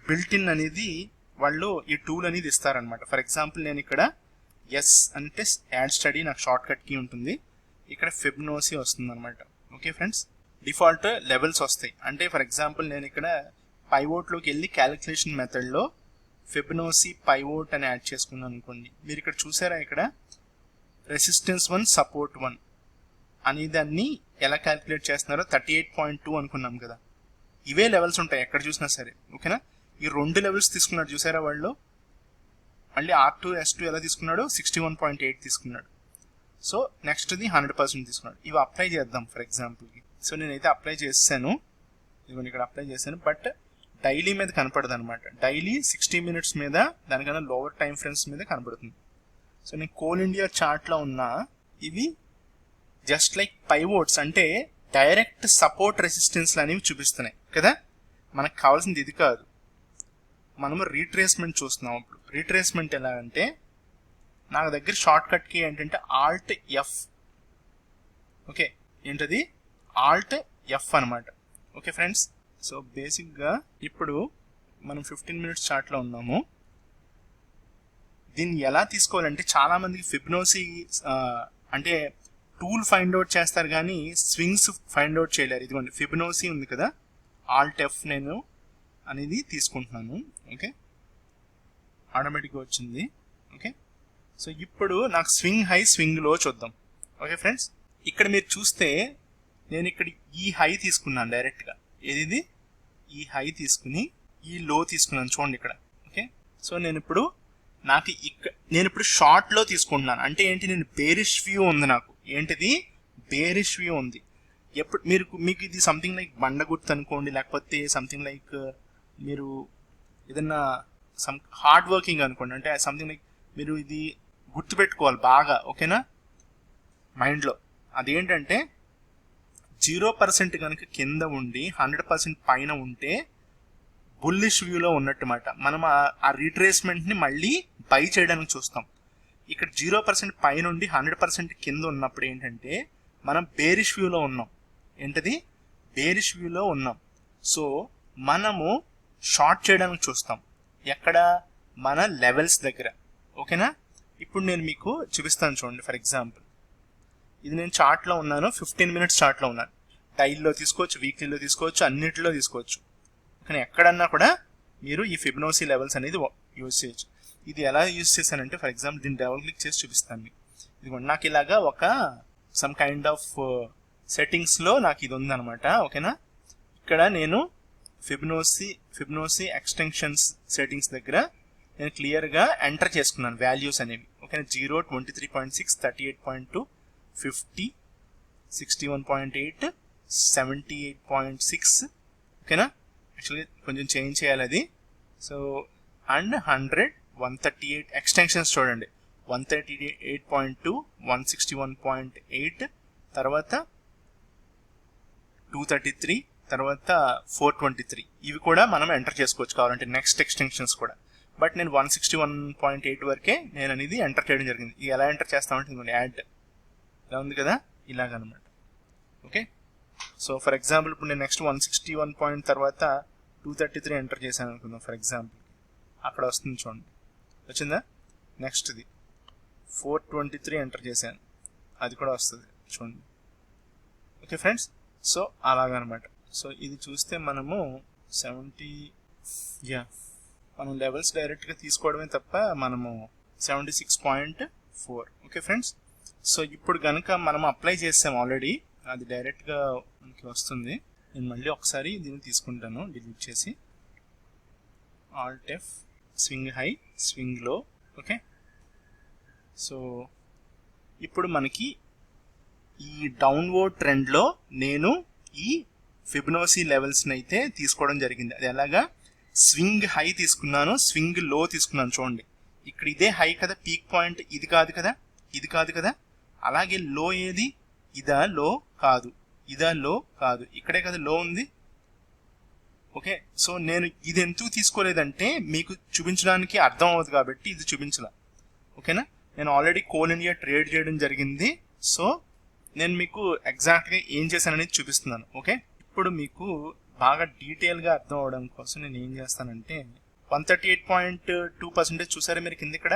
Speaker 1: బిల్ట్ ఇన్ అనేది వాళ్ళు ఈ టూల్ అనేది ఇస్తారనమాట. ఫర్ ఎగ్జాంపుల్ నేను ఇక్కడ ఎస్ అంటే యాడ్ స్టడీ నాకు షార్ట్ కట్ కీ ఉంటుంది, ఇక్కడ ఫిబ్నోసి వస్తుంది అనమాట. ఓకే ఫ్రెండ్స్, డిఫాల్ట్ లెవెల్స్ వస్తాయి. అంటే ఫర్ ఎగ్జాంపుల్ నేను ఇక్కడ పైవోట్లోకి వెళ్ళి క్యాలిక్యులేషన్ మెథడ్లో ఫిబ్నోసి పైవోట్ అని యాడ్ చేసుకున్నాను అనుకోండి. మీరు ఇక్కడ చూసారా, ఇక్కడ రెసిస్టెన్స్ 1 సపోర్ట్ 1 అనే దాన్ని ఎలా క్యాలిక్యులేట్ చేస్తున్నారో 38.2 అనుకున్నాం కదా. ఇవే లెవెల్స్ ఉంటాయి ఎక్కడ చూసినా సరే. ఓకేనా, ఈ రెండు లెవెల్స్ తీసుకున్నాడు చూసారా వాళ్ళు. మళ్ళీ R2 S2 ఎలా తీసుకున్నాడు, 61.8 తీసుకున్నాడు. సో నెక్స్ట్ది 100% తీసుకున్నాడు. ఇవి అప్లై చేద్దాం ఫర్ ఎగ్జాంపుల్కి. సో నేనైతే అప్లై చేశాను, ఇవన్నీ ఇక్కడ అప్లై చేశాను. బట్ డైలీ మీద కనపడదు అనమాట. డైలీ 60 minutes మీద, దానికన్నా లోవర్ టైం ఫ్రేమ్స్ మీద కనపడుతుంది. సో నేను కోల్ ఇండియా చార్ట్లో ఉన్న ఇవి జస్ట్ లైక్ పైవోట్స్, అంటే డైరెక్ట్ సపోర్ట్ రెసిస్టెన్స్లు అనేవి చూపిస్తున్నాయి కదా. మనకు కావాల్సింది ఇది కాదు, మనము రీట్రేస్మెంట్ చూస్తున్నాం. అప్పుడు రీట్రేస్మెంట్ ఎలా అంటే, నాకు దగ్గర షార్ట్ కట్ కీ ఏంటంటే Alt F. ఓకే, ఏంటది Alt F అనమాట. ఓకే ఫ్రెండ్స్, సో బేసిక్గా ఇప్పుడు మనం 15 minutes చార్ట్లో ఉన్నాము. దీన్ని ఎలా తీసుకోవాలంటే, చాలా మందికి ఫిబ్నోసి అంటే టూల్ ఫైండ్ అవుట్ చేస్తారు కానీ స్వింగ్స్ ఫైండ్ అవుట్ చేయలేరు. ఇదిగోండి ఫిబ్నోసి ఉంది కదా, Alt F నేను అనేది తీసుకుంటున్నాను. ఓకే, ఆటోమేటిక్గా వచ్చింది. ఓకే, సో ఇప్పుడు నాకు స్వింగ్ హై స్వింగ్ లో చూద్దాం. ఓకే ఫ్రెండ్స్, ఇక్కడ మీరు చూస్తే నేను ఇక్కడ ఈ హై తీసుకున్నాను డైరెక్ట్గా. ఏది ఈ హై తీసుకుని ఈ లో తీసుకున్నాను చూడండి ఇక్కడ. ఓకే, సో నేను ఇప్పుడు షార్ట్లో తీసుకుంటున్నాను. అంటే ఏంటి, నేను బేరిష్ వ్యూ ఉంది నాకు. ఏంటిది, బేరిష్ వ్యూ ఉంది. ఎప్పుడు మీకు ఇది సంథింగ్ లైక్ బండ గుర్తు అనుకోండి, లేకపోతే సంథింగ్ లైక్ మీరు ఏదన్నా హార్డ్ వర్కింగ్ అనుకోండి. అంటే సంథింగ్ లైక్ మీరు ఇది గుర్తుపెట్టుకోవాలి బాగా. ఓకేనా, మైండ్లో. అదేంటంటే 0% కనుక కింద ఉండి 100% పైన ఉంటే బుల్లిష్ వ్యూలో ఉన్నట్టుమాట. మనం ఆ రీట్రేస్మెంట్ని మళ్ళీ బై చేయడానికి చూస్తాం. ఇక్కడ 0% పైన ఉండి 100% కింద ఉన్నప్పుడు ఏంటంటే మనం బేరిష్ వ్యూలో ఉన్నాం. ఏంటది? బేరిష్ వ్యూలో ఉన్నాం. సో మనము షార్ట్ చేయడానికి చూస్తాం. ఎక్కడ? మన లెవెల్స్ దగ్గర. ఓకేనా? ఇప్పుడు నేను మీకు చూపిస్తాను చూడండి. ఫర్ ఎగ్జాంపుల్ ఇది నేను చార్ట్లో ఉన్నాను, 15 మినిట్స్ చార్ట్లో ఉన్నాను. డైలీలో తీసుకోవచ్చు, వీక్లీలో తీసుకోవచ్చు, అన్నిటిలో తీసుకోవచ్చు. కానీ ఎక్కడన్నా కూడా మీరు ఈ ఫిబొనాచి లెవెల్స్ అనేది యూజ్ చేయొచ్చు. ఇది ఎలా యూజ్ చేశానంటే ఫర్ ఎగ్జాంపుల్ దీన్ని డబుల్ క్లిక్ చేసి చూపిస్తాను మీకు. ఇదిగోండి, నాకు ఇలాగా ఒక సమ్ కైండ్ ఆఫ్ సెట్టింగ్స్లో నాకు ఇది ఉందన్నమాట. ఓకేనా? ఇక్కడ నేను ఫిబొనాచి ఎక్స్టెన్షన్స్ సెట్టింగ్స్ దగ్గర నేను క్లియర్గా ఎంటర్ చేసుకున్నాను వాల్యూస్ అనేవి. ఓకేనా? 0, 23.6, 38.2, 50, 61.8, 78.6. ఓకేనా? యాక్చువల్లీ కొంచెం చేంజ్ చేయాలి అది. సో అండ్ 100, 138 ఎక్స్టెన్షన్స్ చూడండి. 138.2, 161.8, తర్వాత 233, తర్వాత 423. ఇవి కూడా మనం ఎంటర్ చేసుకోవచ్చు కావాలంటే నెక్స్ట్ ఎక్స్టెన్షన్స్ కూడా. బట్ నేను 161.8 వరకే నేను అనేది ఎంటర్ చేయడం జరిగింది. ఇది ఎలా ఎంటర్ చేస్తామంటే ఇదిగోండి యాడ్ ఇలా ఉంది కదా, ఇలాగనమాట. ఓకే, సో ఫర్ ఎగ్జాంపుల్ ఇప్పుడు నేను నెక్స్ట్ 161 పాయింట్ తర్వాత 233 ఎంటర్ చేశాను అనుకుందాం. ఫర్ ఎగ్జాంపుల్ అక్కడ వస్తుంది చూడండి, వచ్చిందా? నెక్స్ట్ది 423 ఎంటర్ చేశాను, అది కూడా వస్తుంది చూడండి. ఓకే ఫ్రెండ్స్, సో అలాగనమాట. సో ఇది చూస్తే మనము 70 మనం లెవెల్స్ డైరెక్ట్గా తీసుకోవడమే తప్ప మనము 76.4. ఓకే ఫ్రెండ్స్, సో ఇప్పుడు కనుక మనం అప్లై చేసాం ఆల్రెడీ, అది డైరెక్ట్గా మనకి వస్తుంది. నేను మళ్ళీ ఒకసారి దీన్ని తీసుకుంటాను డిలీట్ చేసి. Alt F, swing high, swing లో. ఓకే, సో ఇప్పుడు మనకి ఈ డౌన్వర్డ్ ట్రెండ్లో నేను ఈ ఫిబొనాచి లెవెల్స్ని అయితే తీసుకోవడం జరిగింది. అది ఎలాగా? స్వింగ్ హై తీసుకున్నాను, స్వింగ్ లో తీసుకున్నాను. చూడండి, ఇక్కడ ఇదే హై కదా, పీక్ పాయింట్. ఇది కాదు కదా, ఇది కాదు కదా. అలాగే లో ఏది? ఇదా లో? కాదు. ఇదా లో? కాదు. ఇక్కడే కదా లో ఉంది. ఓకే, సో నేను ఇది ఎందుకు తీసుకోలేదంటే మీకు చూపించడానికి అర్థం అవుతుంది కాబట్టి ఇది చూపించలా. ఓకేనా? నేను ఆల్రెడీ కోల్ ఇండియా ట్రేడ్ చేయడం జరిగింది. సో నేను మీకు ఎగ్జాక్ట్గా ఏం చేశాననేది చూపిస్తున్నాను. ఓకే, ఇప్పుడు మీకు బాగా డీటెయిల్గా అర్థం అవడం కోసం నేను ఏం చేస్తానంటే 138.2% చూసారా మీరు కింద ఇక్కడ?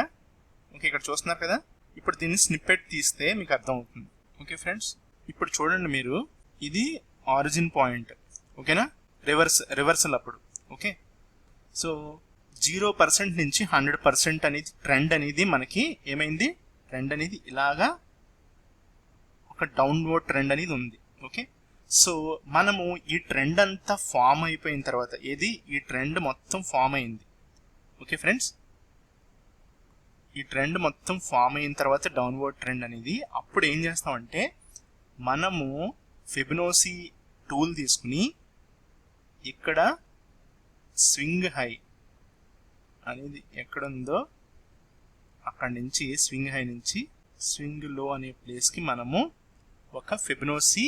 Speaker 1: ఓకే, ఇక్కడ చూస్తున్నారు కదా. ఇప్పుడు దీన్ని స్నిప్పెట్ తీస్తే మీకు అర్థం అవుతుంది. ఓకే ఫ్రెండ్స్, ఇప్పుడు చూడండి మీరు, ఇది ఆరిజిన్ పాయింట్. ఓకేనా? రివర్సల్ అప్పుడు. ఓకే, సో 0% నుంచి 100% అనేది ట్రెండ్ అనేది మనకి ఏమైంది? ట్రెండ్ అనేది ఇలాగా ఒక డౌన్వర్డ్ ట్రెండ్ అనేది ఉంది. ఓకే, సో మనము ఈ ట్రెండ్ అంతా ఫామ్ అయిపోయిన తర్వాత, ఏది? ఈ ట్రెండ్ మొత్తం ఫామ్ అయింది. ఓకే ఫ్రెండ్స్, ఈ ట్రెండ్ మొత్తం ఫామ్ అయిన తర్వాత డౌన్వర్డ్ ట్రెండ్ అనేది, అప్పుడు ఏం చేస్తామంటే మనము ఫిబొనాచి టూల్ తీసుకుని ఇక్కడ స్వింగ్ హై అనేది ఎక్కడుందో అక్కడి నుంచి, స్వింగ్ హై నుంచి స్వింగ్ లో అనే ప్లేస్కి మనము ఒక ఫిబొనాచి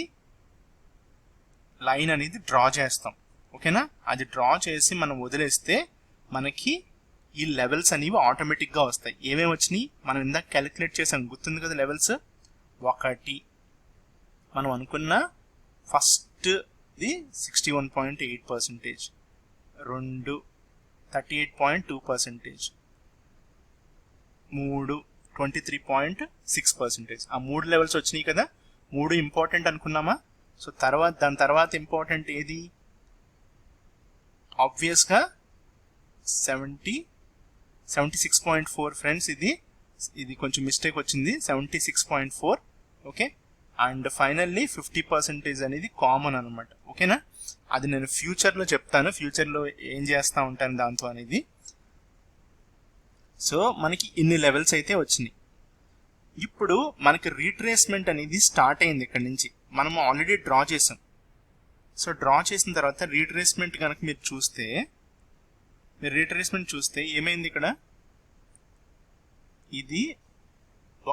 Speaker 1: లైన్ అనేది డ్రా చేస్తాం. ఓకేనా? అది డ్రా చేసి మనం వదిలేస్తే మనకి ఈ లెవెల్స్ అనేవి ఆటోమేటిక్గా వస్తాయి. ఏమేమి వచ్చినాయి? మనం ఇందాక క్యాలిక్యులేట్ చేసాం, గుర్తుంది కదా లెవెల్స్. 1 మనం అనుకున్న ఫస్ట్ది 61.8%, 2 38.2%, 3 23.6%. ఆ 3 లెవెల్స్ వచ్చినాయి కదా. 3 ఇంపార్టెంట్ అనుకున్నామా? సో దాని తర్వాత ఇంపార్టెంట్ ఏది? ఆబ్వియస్గా 76.4 ఫ్రెండ్స్. ఇది కొంచెం మిస్టేక్ వచ్చింది, 76.4. ఓకే, అండ్ ఫైనల్లీ 50% అనేది కామన్ అనమాట. ఓకేనా? అది నేను ఫ్యూచర్లో చెప్తాను, ఫ్యూచర్లో ఏం చేస్తూ ఉంటాను దాంతో అనేది. సో మనకి ఇన్ని లెవెల్స్ అయితే వచ్చినాయి. ఇప్పుడు మనకి రీట్రేస్మెంట్ అనేది స్టార్ట్ అయింది. ఇక్కడ నుంచి మనం ఆల్రెడీ డ్రా చేసాం. సో డ్రా చేసిన తర్వాత రీట్రేస్మెంట్ కనుక మీరు రీట్రేస్మెంట్ చూస్తే ఏమైంది? ఇక్కడ ఇది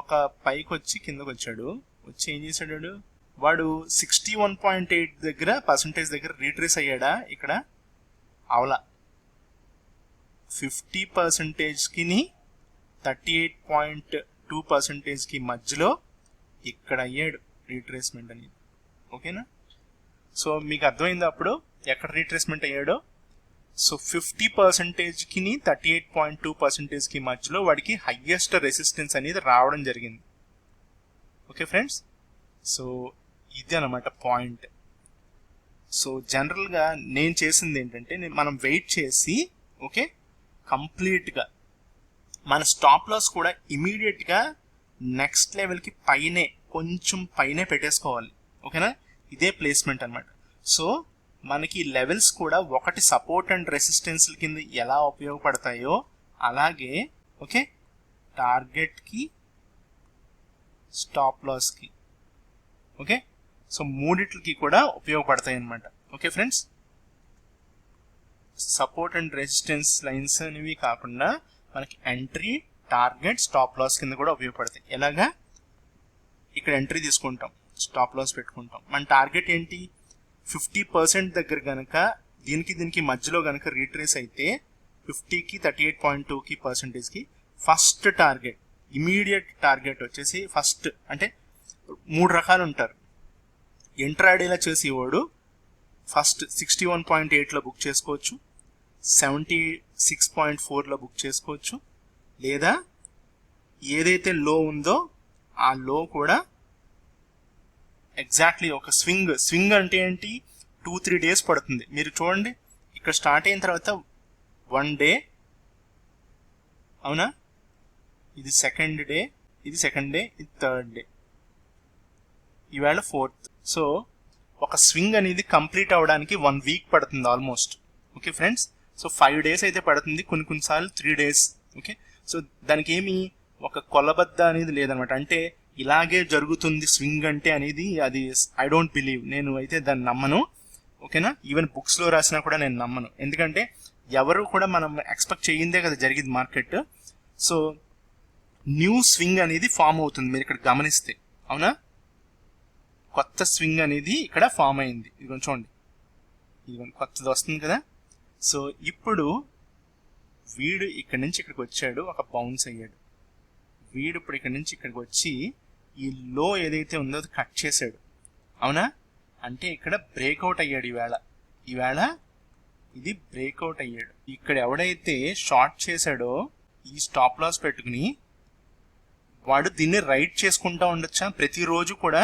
Speaker 1: ఒక పైకి వచ్చి కిందకు వచ్చాడు, వచ్చి ఏం చేశాడు? వాడు 61.8 దగ్గర పర్సంటేజ్ దగ్గర రీట్రేస్ అయ్యాడా? ఇక్కడ అవలా. 50%కి 38.2%కి మధ్యలో ఇక్కడ అయ్యాడు రీట్రేస్మెంట్ అనేది. ఓకేనా? సో మీకు అర్థమైంది అప్పుడు ఎక్కడ రీట్రేస్మెంట్ అయ్యాడో. సో 50%కి 38.2%కి మధ్యలో వాడికి హయ్యెస్ట్ రెసిస్టెన్స్ అనేది రావడం జరిగింది. ఓకే ఫ్రెండ్స్, సో ఇది అన్నమాట పాయింట్. సో జనరల్గా నేను చేసింది ఏంటంటే మనం వెయిట్ చేసి ఓకే కంప్లీట్గా మన స్టాప్ లాస్ కూడా ఇమీడియట్గా నెక్స్ట్ లెవెల్కి పైనే కొంచెం పైనే పెట్టేసుకోవాలి. ఓకేనా? ఇదే ప్లేస్మెంట్ అనమాట. సో మనకి లెవెల్స్ కూడా ఒకటి సపోర్ట్ అండ్ రెసిస్టెన్స్ కింద ఎలా ఉపయోగపడతాయో అలాగే ఓకే టార్గెట్కి స్టాప్ లాస్కి ఓకే సో మూడిట్లకి కూడా ఉపయోగపడతాయి అన్నమాట. Okay friends, support and resistance lines అనేవి కాకుండా మనకి ఎంట్రీ, టార్గెట్, స్టాప్ లాస్ కింద కూడా ఉపయోగపడతాయి. ఎలాగా? ఇక్కడ ఎంట్రీ తీసుకుంటాం, స్టాప్ లాస్ పెట్టుకుంటాం. మన టార్గెట్ ఏంటి? 50% దగ్గర కనుక దీనికి మధ్యలో కనుక రీట్రేస్ అయితే 50కి 38.2%కి ఫస్ట్ టార్గెట్, ఇమీడియట్ టార్గెట్ వచ్చేసి ఫస్ట్ అంటే 3 రకాలు ఉంటారు. ఇంట్రాడేలా చేసేవాడు ఫస్ట్ 61.8లో బుక్ చేసుకోవచ్చు, 76.4లో బుక్ చేసుకోవచ్చు, లేదా ఏదైతే లో ఉందో ఆ లో కూడా ఎగ్జాక్ట్లీ ఒక స్వింగ్ అంటే ఏంటి 2-3 డేస్ పడుతుంది. మీరు చూడండి, ఇక్కడ స్టార్ట్ అయిన తర్వాత 1 డే, అవునా? ఇది సెకండ్ డే, ఇది థర్డ్ డే, ఈవేళ 4th. సో ఒక స్వింగ్ అనేది కంప్లీట్ అవ్వడానికి 1 వీక్ పడుతుంది almost. Okay friends, so 5 days అయితే పడుతుంది, కొన్నిసార్లు 3 డేస్. ఓకే, సో దానికి ఏమి ఒక కొలబద్ద అనేది లేదనమాట. అంటే ఇలాగే జరుగుతుంది స్వింగ్ అంటే అనేది అది ఐ డోంట్ బిలీవ్, నేను అయితే దాన్ని నమ్మను. ఓకేనా? ఈవెన్ బుక్స్లో రాసినా కూడా నేను నమ్మను. ఎందుకంటే ఎవరు కూడా మనం ఎక్స్పెక్ట్ చేయిందే కదా జరిగింది మార్కెట్. సో న్యూ స్వింగ్ అనేది ఫామ్ అవుతుంది, మీరు ఇక్కడ గమనిస్తే. అవునా? కొత్త స్వింగ్ అనేది ఇక్కడ ఫామ్ అయింది. ఇది చూడండి, ఇది కొత్తది వస్తుంది కదా. సో ఇప్పుడు వీడు ఇక్కడి నుంచి ఇక్కడికి వచ్చాడు, ఒక బౌన్స్ అయ్యాడు. వీడు ఇప్పుడు ఇక్కడి నుంచి ఇక్కడికి వచ్చి ఈ లో ఏదైతే ఉందో అది కట్ చేశాడు. అవునా? అంటే ఇక్కడ బ్రేక్అవుట్ అయ్యాడు. ఈవేళ ఇది బ్రేక్అవుట్ అయ్యాడు. ఇక్కడ ఎవడైతే షార్ట్ చేశాడో ఈ స్టాప్ లాస్ పెట్టుకుని వాడు దీన్ని రైట్ చేసుకుంటా ఉండొచ్చా? ప్రతిరోజు కూడా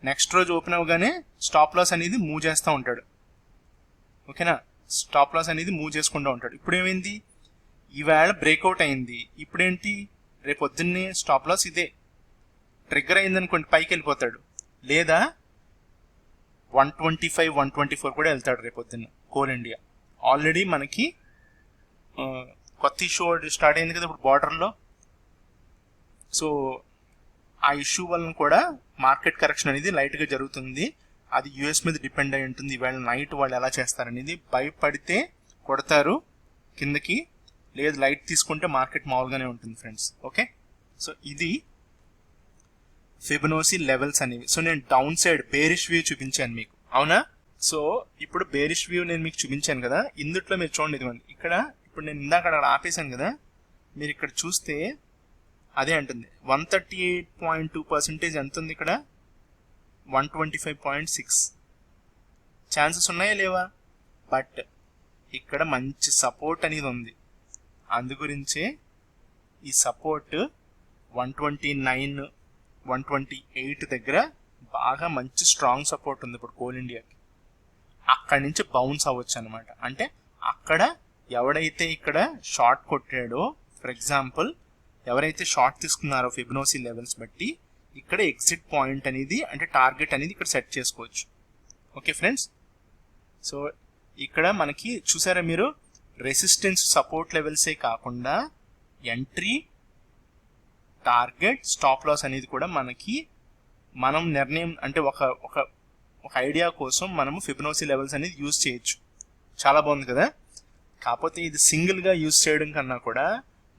Speaker 1: నెక్స్ట్ రోజు ఓపెన్ అవ్వగానే స్టాప్ లాస్ అనేది మూవ్ చేస్తూ ఉంటాడు. ఓకేనా? స్టాప్ లాస్ అనేది మూవ్ చేసుకుంటూ ఉంటాడు. ఇప్పుడు ఏమైంది? ఈవేళ బ్రేక్అవుట్ అయింది. ఇప్పుడేంటి? రేపు పొద్దున్నే స్టాప్ లాస్ ఇదే ట్రిగ్గర్ అయిందనుకోండి పైకి వెళ్ళిపోతాడు, లేదా 125, 124 కూడా వెళ్తాడు రేపు పొద్దున్న. కోల్ ఇండియా ఆల్రెడీ మనకి కొత్త ఇష్యూ స్టార్ట్ అయింది కదా ఇప్పుడు బార్డర్లో. సో ఆ ఇష్యూ వలన కూడా మార్కెట్ కరెక్షన్ అనేది లైట్గా జరుగుతుంది. అది యూఎస్ మీద డిపెండ్ అయి ఉంటుంది. ఇవాళ నైట్ వాళ్ళు ఎలా చేస్తారనేది. భయపడితే కొడతారు కిందకి, లేదు లైట్ తీసుకుంటే మార్కెట్ మామూలుగానే ఉంటుంది ఫ్రెండ్స్. ఓకే, సో ఇది ఫిబొనాచి లెవెల్స్ అనేవి. సో నేను డౌన్ సైడ్ బేరిష్ వ్యూ చూపించాను మీకు, అవునా? సో ఇప్పుడు బేరిష్ వ్యూ నేను మీకు చూపించాను కదా. ఇందుట్లో మీరు చూడండి, ఇదిగోండి ఇక్కడ. ఇప్పుడు నేను ఇందాక అక్కడ ఆపేశాను కదా, మీరు ఇక్కడ చూస్తే అదే అంటుంది 138.2% ఎంత ఉంది ఇక్కడ? 125.6. ఛాన్సెస్ ఉన్నాయా లేవా? బట్ ఇక్కడ మంచి సపోర్ట్ అనేది ఉంది. అందు గురించే ఈ సపోర్ట్ 129, 128 దగ్గర బాగా మంచి స్ట్రాంగ్ సపోర్ట్ ఉంది ఇప్పుడు కోల్ ఇండియాకి. అక్కడి నుంచి బౌన్స్ అవ్వచ్చు అనమాట. అంటే అక్కడ ఎవడైతే ఇక్కడ షార్ట్ కొట్టాడో, ఫర్ ఎగ్జాంపుల్ ఎవరైతే షార్ట్ తీసుకున్నారో ఫిబొనాచి లెవెల్స్ బట్టి ఇక్కడ ఎగ్జిట్ పాయింట్ అనేది అంటే టార్గెట్ అనేది ఇక్కడ సెట్ చేసుకోవచ్చు. ఓకే ఫ్రెండ్స్, సో ఇక్కడ మనకి చూసారా మీరు, రెసిస్టెన్స్ సపోర్ట్ లెవెల్సే కాకుండా ఎంట్రీ, టార్గెట్, స్టాప్ లాస్ అనేది కూడా మనకి మనం నిర్ణయం అంటే ఒక ఐడియా కోసం మనము ఫిబొనాచి లెవెల్స్ అనేది యూజ్ చేయొచ్చు. చాలా బాగుంది కదా. కాకపోతే ఇది సింగిల్గా యూజ్ చేయడం కన్నా కూడా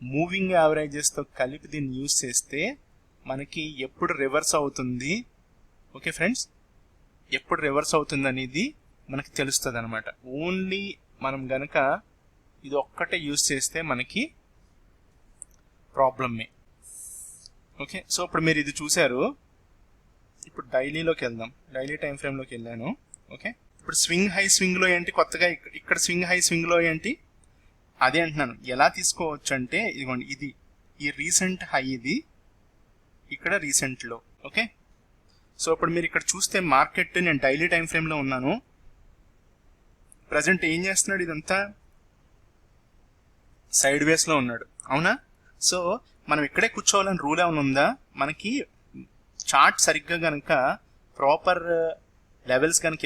Speaker 1: మూవింగ్ యావరేజెస్తో కలిపి దీన్ని యూజ్ చేస్తే మనకి ఎప్పుడు రివర్స్ అవుతుంది. ఓకే ఫ్రెండ్స్, ఎప్పుడు రివర్స్ అవుతుంది అనేది మనకి తెలుస్తుంది అనమాట. ఓన్లీ మనం గనక ఇది ఒక్కటే యూజ్ చేస్తే మనకి ప్రాబ్లమే. ఓకే, సో ఇప్పుడు మీరు ఇది చూసారు. ఇప్పుడు డైలీలోకి వెళ్దాం. డైలీ టైం ఫ్రేమ్లోకి వెళ్ళాను. ఓకే, ఇప్పుడు స్వింగ్ హై స్వింగ్లో ఏంటి కొత్తగా, ఇక్కడ స్వింగ్ హై స్వింగ్లో ఏంటి అదే అంటున్నాను. ఎలా తీసుకోవచ్చు అంటే ఇదిగోండి, ఇది ఈ రీసెంట్ హై, ఇది ఇక్కడ రీసెంట్లో. ఓకే, సో ఇప్పుడు మీరు ఇక్కడ చూస్తే మార్కెట్, నేను డైలీ టైం ఫ్రేమ్లో ఉన్నాను. ప్రజెంట్ ఏం చేస్తున్నాడు, ఇదంతా సైడ్ వేస్లో ఉన్నాడు, అవునా? సో మనం ఇక్కడే కూర్చోవాలని రూల్ ఏమైనా ఉందా? మనకి చార్ట్ సరిగ్గా కనుక ప్రాపర్ లెవెల్స్ కనుక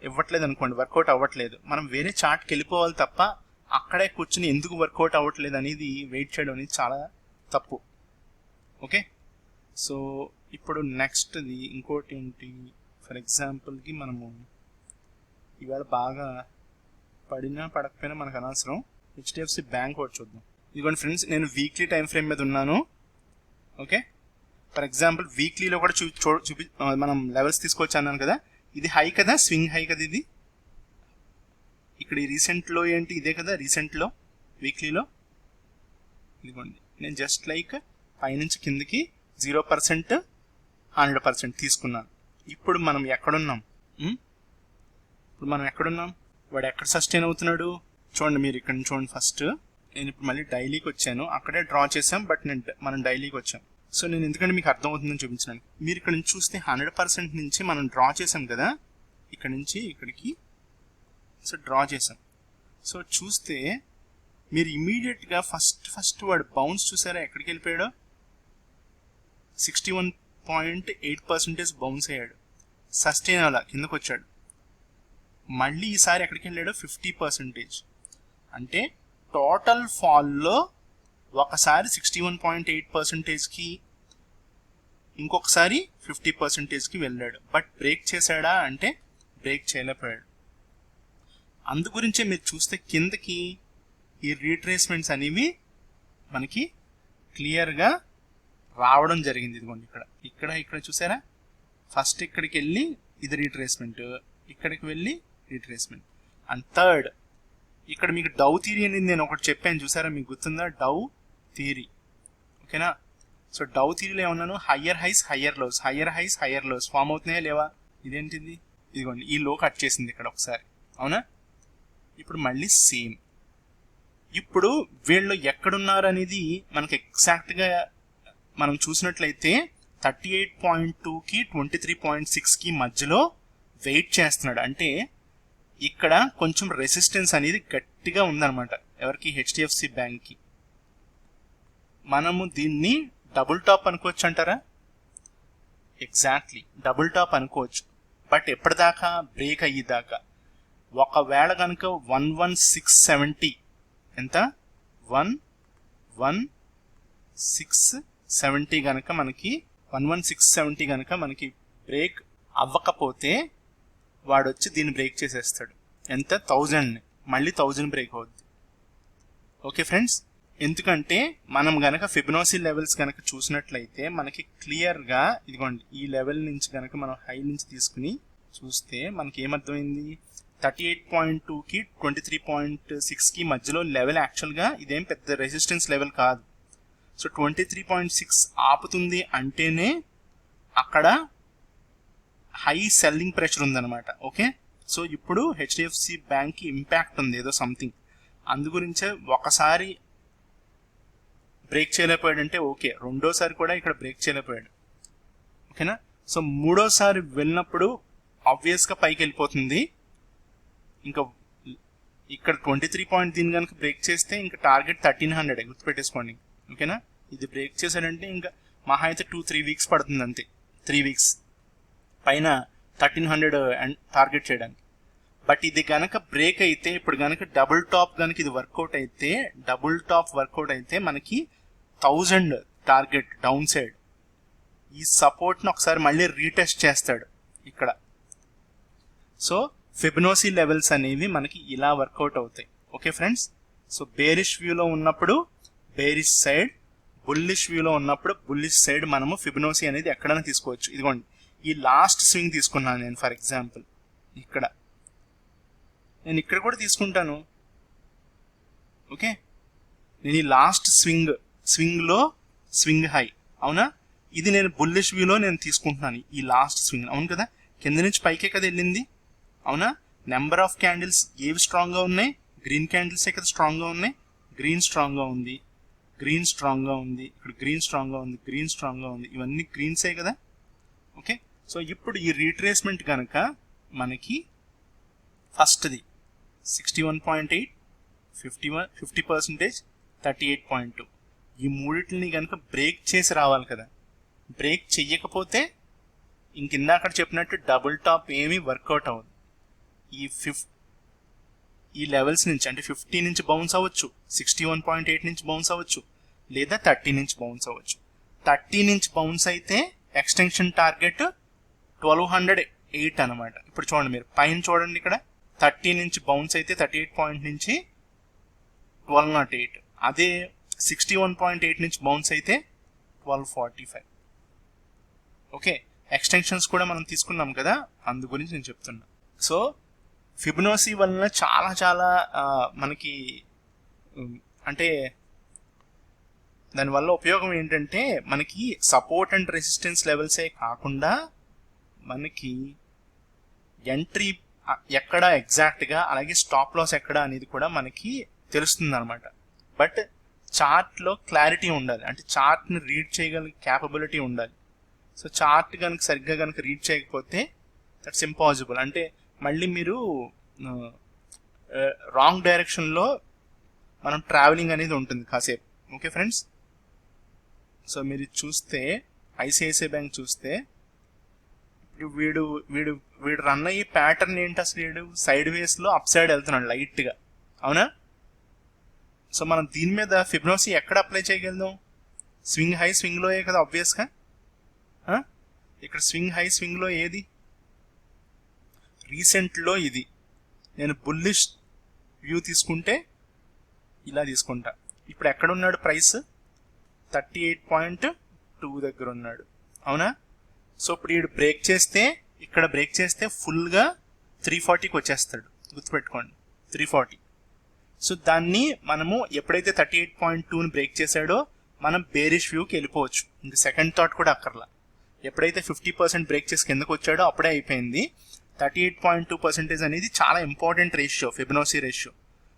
Speaker 1: ఇవ్వట్లేదు అనుకోండి, వర్కౌట్ అవ్వట్లేదు, మనం వేరే చార్ట్కి వెళ్ళిపోవాలి తప్ప అక్కడే కూర్చుని ఎందుకు వర్కౌట్ అవ్వట్లేదు అనేది వెయిట్ చేయడం అనేది చాలా తప్పు. ఓకే, సో ఇప్పుడు నెక్స్ట్ది ఇంకోటి ఏంటి, ఫర్ ఎగ్జాంపుల్కి మనము ఇవాళ బాగా పడినా పడకపోయినా మనకు అనవసరం, హెచ్డిఎఫ్సి బ్యాంక్ ఒకటి చూద్దాం. ఇదిగోండి ఫ్రెండ్స్, నేను వీక్లీ టైం ఫ్రేమ్ మీద ఉన్నాను. ఓకే, ఫర్ ఎగ్జాంపుల్ వీక్లీలో కూడా మనం లెవెల్స్ తీసుకోవచ్చు అన్నాను కదా. ఇది హై కదా, స్వింగ్ హై కదా ఇది. ఇక్కడ ఈ రీసెంట్లో ఏంటి, ఇదే కదా రీసెంట్లో వీక్లీలో. ఇదిగోండి, నేను జస్ట్ లైక్ పైనుంచి కిందకి 0%, 100% తీసుకున్నాను. ఇప్పుడు మనం ఎక్కడున్నాం? వాడు ఎక్కడ సస్టైన్ అవుతున్నాడు చూడండి. మీరు ఇక్కడ చూడండి. ఫస్ట్ నేను ఇప్పుడు మళ్ళీ డైలీకి వచ్చాను, అక్కడే డ్రా చేసాం, బట్ మనం డైలీకి వచ్చాం. సో నేను ఎందుకంటే మీకు అర్థం అవుతుందని చూపించడానికి, మీరు ఇక్కడ నుంచి చూస్తే 100% నుంచి మనం డ్రా చేసాం కదా, ఇక్కడ నుంచి ఇక్కడికి. సో డ్రా చేసాం. సో చూస్తే మీరు ఇమీడియట్గా ఫస్ట్ వాడు బౌన్స్ చూసారా, ఎక్కడికి వెళ్ళిపోయాడో? 61.8% బౌన్స్ అయ్యాడు, సస్టైన్ అలా కిందకు వచ్చాడు. మళ్ళీ ఈసారి ఎక్కడికి వెళ్ళాడో 50%. అంటే టోటల్ ఫాల్లో ఒకసారి 61.8%కి, ఇంకొకసారి 50%కి వెళ్ళాడు. బట్ బ్రేక్ చేశాడా అంటే బ్రేక్ చేయలేకపోయాడు. అందు గురించే మీరు చూస్తే కిందకి ఈ రీట్రేస్మెంట్స్ అనేవి మనకి క్లియర్గా రావడం జరిగింది. ఇదిగోండి, ఇక్కడ చూసారా, ఫస్ట్ ఇక్కడికి వెళ్ళి ఇది రీట్రేస్మెంట్, ఇక్కడికి వెళ్ళి రీట్రేస్మెంట్. అండ్ థర్డ్, ఇక్కడ మీకు డౌ థియరీ అనేది నేను ఒకటి చెప్పాను చూసారా, మీకు గుర్తుందా? డౌ థియరీ. ఓకేనా? సో డౌ థియరీలో ఏమన్నాను, higher highs higher lows, higher highs higher lows form అవుతున్నాయా లేవా? ఇదేంటిది? ఇదిగోండి, ఈ లో కట్ చేసింది ఇక్కడ ఒకసారి, అవునా? ఇప్పుడు మళ్ళీ సేమ్. ఇప్పుడు వీళ్ళు ఎక్కడున్నారు అనేది మనకి ఎగ్జాక్ట్గా మనం చూసినట్లయితే 38.2కి 23.6కి మధ్యలో వెయిట్ చేస్తున్నాడు. అంటే ఇక్కడ కొంచెం రెసిస్టెన్స్ అనేది గట్టిగా ఉందన్నమాట. ఎవరికి? హెచ్డిఎఫ్సి బ్యాంక్కి. మనము దీన్ని డబుల్ టాప్ అనుకోవచ్చు అంటారా? ఎగ్జాక్ట్లీ డబుల్ టాప్ అనుకోవచ్చు. బట్ ఎప్పటిదాకా? బ్రేక్ అయ్యేదాకా. ఒకవేళ కనుక 11670, ఎంత? 11670 కనుక మనకి 11670 కనుక మనకి బ్రేక్ అవ్వకపోతే వాడు వచ్చి దీన్ని బ్రేక్ చేసేస్తాడు. ఎంత? 1000, మళ్ళీ 1000 బ్రేక్ అవుద్ది. ఓకే ఫ్రెండ్స్, ఎందుకంటే మనం గనక ఫిబొనాచి లెవెల్స్ కనుక చూసినట్లయితే మనకి క్లియర్గా ఇదిగోండి, ఈ లెవెల్ నుంచి కనుక మనం హై నుంచి తీసుకుని చూస్తే మనకి ఏమర్థమైంది? 38.2కి 23.6కి మధ్యలో లెవెల్ యాక్చువల్గా ఇదేం పెద్ద రెసిస్టెన్స్ లెవెల్ కాదు. సో 23.6 ఆపుతుంది అంటేనే అక్కడ హై సెల్లింగ్ ప్రెషర్ ఉందన్నమాట. ఓకే, సో ఇప్పుడు హెచ్డిఎఫ్సి బ్యాంక్కి ఇంపాక్ట్ ఉంది ఏదో సంథింగ్. అందు గురించే ఒకసారి బ్రేక్ చేయలేకపోయాడంటే ఓకే, రెండోసారి కూడా ఇక్కడ బ్రేక్ చేయలేకపోయాడు. ఓకేనా? సో మూడోసారి వెళ్ళినప్పుడు ఆబ్వియస్గా పైకి వెళ్ళిపోతుంది. ఇంకా ఇక్కడ 23 పాయింట్ దీన్ని కనుక బ్రేక్ చేస్తే ఇంకా టార్గెట్ 1300 గుర్తుపెట్టేసుకోండి. ఓకేనా? ఇది బ్రేక్ చేశాడంటే ఇంకా మహా అయితే 2-3 వీక్స్ పడుతుంది అంతే. 3 వీక్స్ పైన 1300 టార్గెట్ చేయడానికి. బట్ ఇది కనుక బ్రేక్ అయితే, ఇప్పుడు కనుక డబుల్ టాప్ కనుక ఇది వర్కౌట్ అయితే, మనకి 1000 టార్గెట్ డౌన్ సైడ్. ఈ సపోర్ట్ని ఒకసారి మళ్ళీ రీటెస్ట్ చేస్తాడు ఇక్కడ. సో ఫిబొనాచి లెవెల్స్ అనేవి మనకి ఇలా వర్కౌట్ అవుతాయి. ఓకే ఫ్రెండ్స్, సో బేరిష్ వ్యూలో ఉన్నప్పుడు బేరిష్ సైడ్, బుల్లిష్ వ్యూలో ఉన్నప్పుడు బుల్లిష్ సైడ్ మనము ఫిబొనాచి అనేది ఎక్కడైనా తీసుకోవచ్చు. ఇదిగోండి, ఈ లాస్ట్ స్వింగ్ తీసుకున్నాను నేను. ఫర్ ఎగ్జాంపుల్ నేను ఇక్కడ కూడా తీసుకుంటాను. ఓకే, నేను ఈ లాస్ట్ స్వింగ్లో స్వింగ్ హై, అవునా? ఇది నేను బుల్లిష్ వ్యూలో నేను తీసుకుంటున్నాను ఈ లాస్ట్ స్వింగ్, అవును కదా? కింద నుంచి పైకే కదా వెళ్ళింది, అవునా? నెంబర్ ఆఫ్ క్యాండిల్స్ ఏవి స్ట్రాంగ్గా ఉన్నాయి? గ్రీన్ క్యాండిల్సే కదా స్ట్రాంగ్గా ఉన్నాయి. గ్రీన్ స్ట్రాంగ్గా ఉంది, గ్రీన్ స్ట్రాంగ్గా ఉంది, ఇక్కడ గ్రీన్ స్ట్రాంగ్గా ఉంది, గ్రీన్ స్ట్రాంగ్గా ఉంది, ఇవన్నీ గ్రీన్సే కదా. ఓకే, సో ఇప్పుడు ఈ రీట్రేస్మెంట్ కనుక మనకి ఫస్ట్ది 61.8, 50%, 38.2 ఈ మూడింటిని కనుక బ్రేక్ చేసి రావాలి కదా. బ్రేక్ చెయ్యకపోతే ఇందాక చెప్పినట్టు డబుల్ టాప్ ఏమీ వర్కౌట్ అవ్వదు. ఈ లెవెల్స్ నుంచి అంటే 50 నుంచి బౌన్స్ అవ్వచ్చు, 61.8 నుంచి బౌన్స్ అవ్వచ్చు, లేదా 30 నుంచి బౌన్స్ అవ్వచ్చు. 30 నుంచి బౌన్స్ అయితే ఎక్స్టెన్షన్ టార్గెట్ 1208 అనమాట. ఇప్పుడు చూడండి, మీరు పైన చూడండి, ఇక్కడ 30 నుంచి బౌన్స్ అయితే 38 పాయింట్ నుంచి 1208. అదే 61.8 నుంచి బౌన్స్ అయితే 1245. ఓకే, ఎక్స్టెన్షన్స్ కూడా మనం తీసుకున్నాం కదా, అందు గురించి నేను చెప్తున్నా. సో ఫిబొనాచి వలన చాలా చాలా మనకి అంటే దానివల్ల ఉపయోగం ఏంటంటే, మనకి సపోర్ట్ అండ్ రెసిస్టెన్స్ లెవెల్సే కాకుండా మనకి ఎంట్రీ ఎక్కడ ఎగ్జాక్ట్గా, అలాగే స్టాప్ లాస్ ఎక్కడ అనేది కూడా మనకి తెలుస్తుంది అనమాట. బట్ చార్ట్లో క్లారిటీ ఉండాలి, అంటే చార్ట్ని రీడ్ చేయగల క్యాపబిలిటీ ఉండాలి. సో చార్ట్ కనుక సరిగ్గా కనుక రీడ్ చేయకపోతే దట్స్ ఇంపాసిబుల్. అంటే మళ్ళీ మీరు రాంగ్ డైరెక్షన్లో మనం ట్రావెలింగ్ అనేది ఉంటుంది కాసేపు. ఓకే ఫ్రెండ్స్, సో మీరు చూస్తే ఐసిఐసిఐ బ్యాంక్ చూస్తే వీడు వీడు వీడు రన్ అయ్యే ప్యాటర్న్ ఏంటి అసలు? వీడు సైడ్ వేస్లో అప్ సైడ్ వెళ్తున్నాడు లైట్గా, అవునా? సో మనం దీని మీద ఫిబొనాచి ఎక్కడ అప్లై చేయగలుగుతాం? స్వింగ్ హై స్వింగ్లోయే కదా ఆబ్వియస్గా. ఇక్కడ స్వింగ్ హై స్వింగ్లో ఏది? రీసెంట్లో ఇది. నేను బుల్లిష్ వ్యూ తీసుకుంటే ఇలా తీసుకుంటా. ఇప్పుడు ఎక్కడున్నాడు ప్రైస్? 38.2 దగ్గర ఉన్నాడు, అవునా? సో ఇప్పుడు వీడు బ్రేక్ చేస్తే, ఇక్కడ బ్రేక్ చేస్తే ఫుల్గా 340కి వచ్చేస్తాడు, గుర్తుపెట్టుకోండి, 340. సో దాన్ని మనము ఎప్పుడైతే 38.2ని బ్రేక్ చేశాడో మనం బేరిష్ వ్యూకి వెళ్ళిపోవచ్చు. ఇంక సెకండ్ థాట్ కూడా అక్కర్లా. ఎప్పుడైతే 50% బ్రేక్ చేసి కిందకు వచ్చాడో అప్పుడే అయిపోయింది. 38.2% అనేది చాలా important ratio, Fibonacci ratio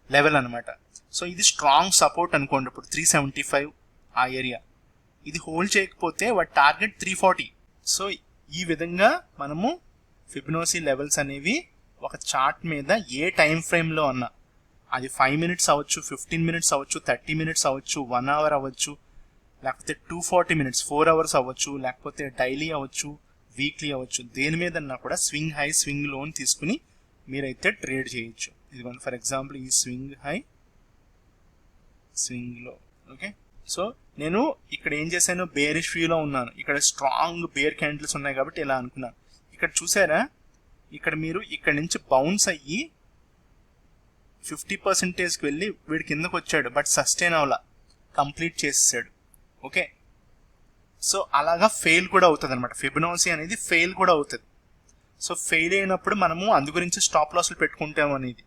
Speaker 1: level అనమాట. సో ఇది స్ట్రాంగ్ సపోర్ట్ అనుకోండి. ఇప్పుడు 375 ఆ ఏరియా, ఇది హోల్డ్ చేయకపోతే వాటి టార్గెట్ 340. సో ఈ విధంగా మనము ఫిబొనాచి లెవెల్స్ అనేవి ఒక చార్ట్ మీద ఏ టైం ఫ్రేమ్లో ఉన్నా, అది 5 మినిట్స్ అవ్వచ్చు, 15 మినిట్స్ అవ్వచ్చు, 30 మినిట్స్ అవ్వచ్చు, 1 అవర్ అవ్వచ్చు, లేకపోతే 240 మినిట్స్ 4 అవర్స్ అవ్వచ్చు, లేకపోతే డైలీ అవ్వచ్చు, వీక్లీ అవ్వచ్చు, దేని మీద కూడా స్వింగ్ హై స్వింగ్ లోన్ తీసుకుని మీరైతే ట్రేడ్ చేయొచ్చు. ఇదిగోండి ఫర్ ఎగ్జాంపుల్ ఈ స్వింగ్ హై స్వింగ్ లో. ఓకే, సో నేను ఇక్కడ ఏం చేశాను, బేరిష్ వ్యూలో ఉన్నాను. ఇక్కడ స్ట్రాంగ్ బేర్ క్యాండిల్స్ ఉన్నాయి కాబట్టి ఇలా అనుకున్నాను. ఇక్కడ చూసారా, ఇక్కడ మీరు ఇక్కడ నుంచి బౌన్స్ అయ్యి 50%కి వెళ్ళి వీడి కిందకు వచ్చాడు, బట్ సస్టైన్ అవ్వాల, కంప్లీట్ చేసేసాడు. ఓకే, సో అలాగా ఫెయిల్ కూడా అవుతుంది అనమాట. ఫిబొనాచి అనేది ఫెయిల్ కూడా అవుతుంది. సో ఫెయిల్ అయినప్పుడు మనము అందు గురించి స్టాప్ లాస్లు పెట్టుకుంటాం అనేది.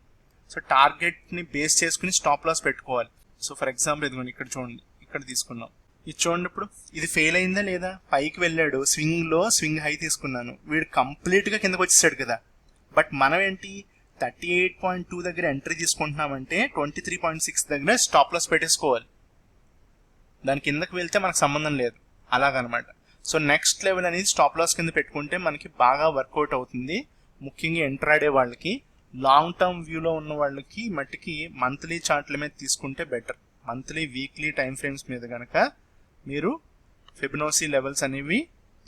Speaker 1: సో టార్గెట్ని బేస్ చేసుకుని స్టాప్ లాస్ పెట్టుకోవాలి. సో ఫర్ ఎగ్జాంపుల్ ఇదిగోండి, ఇక్కడ చూడండి, ఇక్కడ తీసుకున్నాం, ఇది చూడండి. ఇప్పుడు ఇది ఫెయిల్ అయిందా లేదా? పైకి వెళ్ళాడు, స్వింగ్లో స్వింగ్ హై తీసుకున్నాను, వీడు కంప్లీట్గా కిందకు వచ్చేసాడు కదా. బట్ మనం ఏంటి 38.2 దగ్గర ఎంట్రీ తీసుకుంటున్నామంటే 23.6 దగ్గర స్టాప్ లాస్ పెట్టేసుకోవాలి. దాని కిందకి వెళ్తే మనకు సంబంధం లేదు, అలాగనమాట. సో నెక్స్ట్ లెవెల్ అనేది స్టాప్ లాస్ కింద పెట్టుకుంటే మనకి బాగా వర్కౌట్ అవుతుంది. ముఖ్యంగా ఎంట్రాడే వాళ్ళకి, లాంగ్ టర్మ్ వ్యూలో ఉన్న వాళ్ళకి మట్టికి మంత్లీ చార్ట్ల మీద తీసుకుంటే better. Monthly weekly time frames మీద కనుక మీరు ఫిబొనాచి లెవెల్స్ అనేవి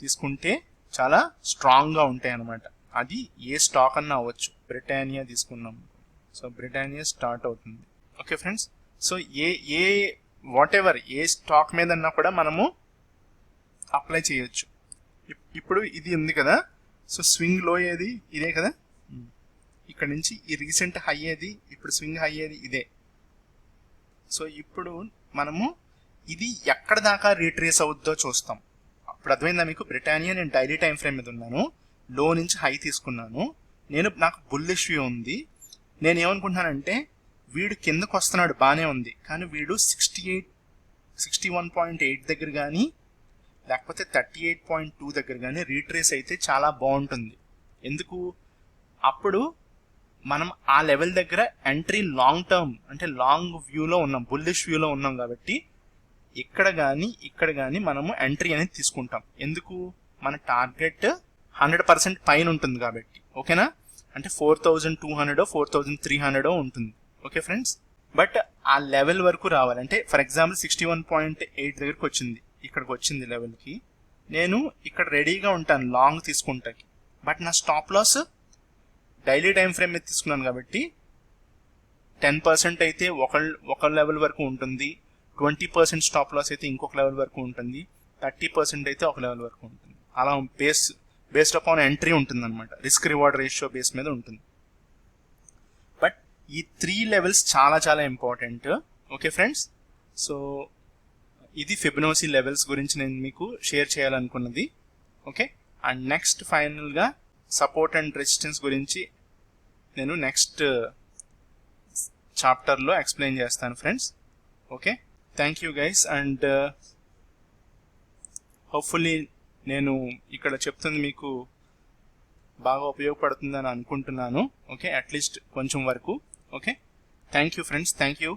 Speaker 1: తీసుకుంటే చాలా స్ట్రాంగ్గా ఉంటాయి అన్నమాట. అది ఏ స్టాక్ అన్నా అవ్వచ్చు. బ్రిటానియా తీసుకున్నాం, సో బ్రిటానియా స్టార్ట్ అవుతుంది. Okay friends, so A what ever A stock మీద అన్నా కూడా మనము అప్లై చేయొచ్చు. ఇప్పుడు ఇది ఉంది కదా, సో స్వింగ్ లో ఏది ఇదే కదా, ఇక్కడ నుంచి ఈ రీసెంట్ హై ఏది, ఇప్పుడు స్వింగ్ హై ఏది ఇదే. సో ఇప్పుడు మనము ఇది ఎక్కడ దాకా రీట్రేస్ అవుద్దో చూస్తాం. ఇప్పుడు అర్థమైందా మీకు? బ్రిటానియా నేను డైలీ టైం ఫ్రేమ్ మీద ఉన్నాను, లో నుంచి హై తీసుకున్నాను, నాకు బుల్లిష్ వ్యూ ఉంది. నేను ఏమనుకుంటున్నానంటే వీడు కిందకు వస్తున్నాడు, బాగానే ఉంది, కానీ వీడు 61.8 దగ్గర కానీ లేకపోతే 38.2 దగ్గర కానీ రీట్రేస్ అయితే చాలా బాగుంటుంది. ఎందుకు? అప్పుడు మనం ఆ లెవెల్ దగ్గర ఎంట్రీ లాంగ్ టర్మ్ అంటే లాంగ్ వ్యూలో ఉన్నాం, బుల్లిష్ వ్యూలో ఉన్నాం కాబట్టి ఇక్కడ కానీ మనము ఎంట్రీ అనేది తీసుకుంటాం. ఎందుకు? మన టార్గెట్ 100% పైన ఉంటుంది కాబట్టి. ఓకేనా? అంటే 4200 4300 ఉంటుంది. ఓకే ఫ్రెండ్స్, బట్ ఆ లెవెల్ వరకు రావాలంటే ఫర్ ఎగ్జాంపుల్ 61.8 దగ్గరకు వచ్చింది, ఇక్కడికి వచ్చింది లెవెల్కి, నేను ఇక్కడ రెడీగా ఉంటాను లాంగ్ తీసుకుంటాకి. బట్ నా stop loss daily time frame మీద తీసుకున్నాను కాబట్టి 10% అయితే ఒక లెవెల్ వరకు ఉంటుంది, 20% స్టాప్ లాస్ అయితే ఇంకొక లెవెల్ వరకు ఉంటుంది, 30% అయితే ఒక లెవెల్ వరకు ఉంటుంది. అలా బేస్డ్ అపాన్ ఎంట్రీ ఉంటుంది అనమాట. రిస్క్ రివార్డ్ రేషియో బేస్ మీద ఉంటుంది. బట్ ఈ 3 లెవెల్స్ చాలా చాలా ఇంపార్టెంట్. ఓకే ఫ్రెండ్స్, సో ఇది ఫిబొనాచి లెవెల్స్ గురించి నేను మీకు షేర్ చేయాలనుకున్నది. ఓకే, అండ్ నెక్స్ట్ ఫైనల్గా సపోర్ట్ అండ్ రెసిస్టెన్స్ గురించి నేను నెక్స్ట్ చాప్టర్లో ఎక్స్ప్లెయిన్ చేస్తాను friends. Okay, thank you guys, and hopefully నేను ఇక్కడ చెప్తుంది మీకు బాగా ఉపయోగపడుతుందని అనుకుంటున్నాను. ఓకే, అట్లీస్ట్ కొంచెం వరకు. Okay, thank you friends, thank you.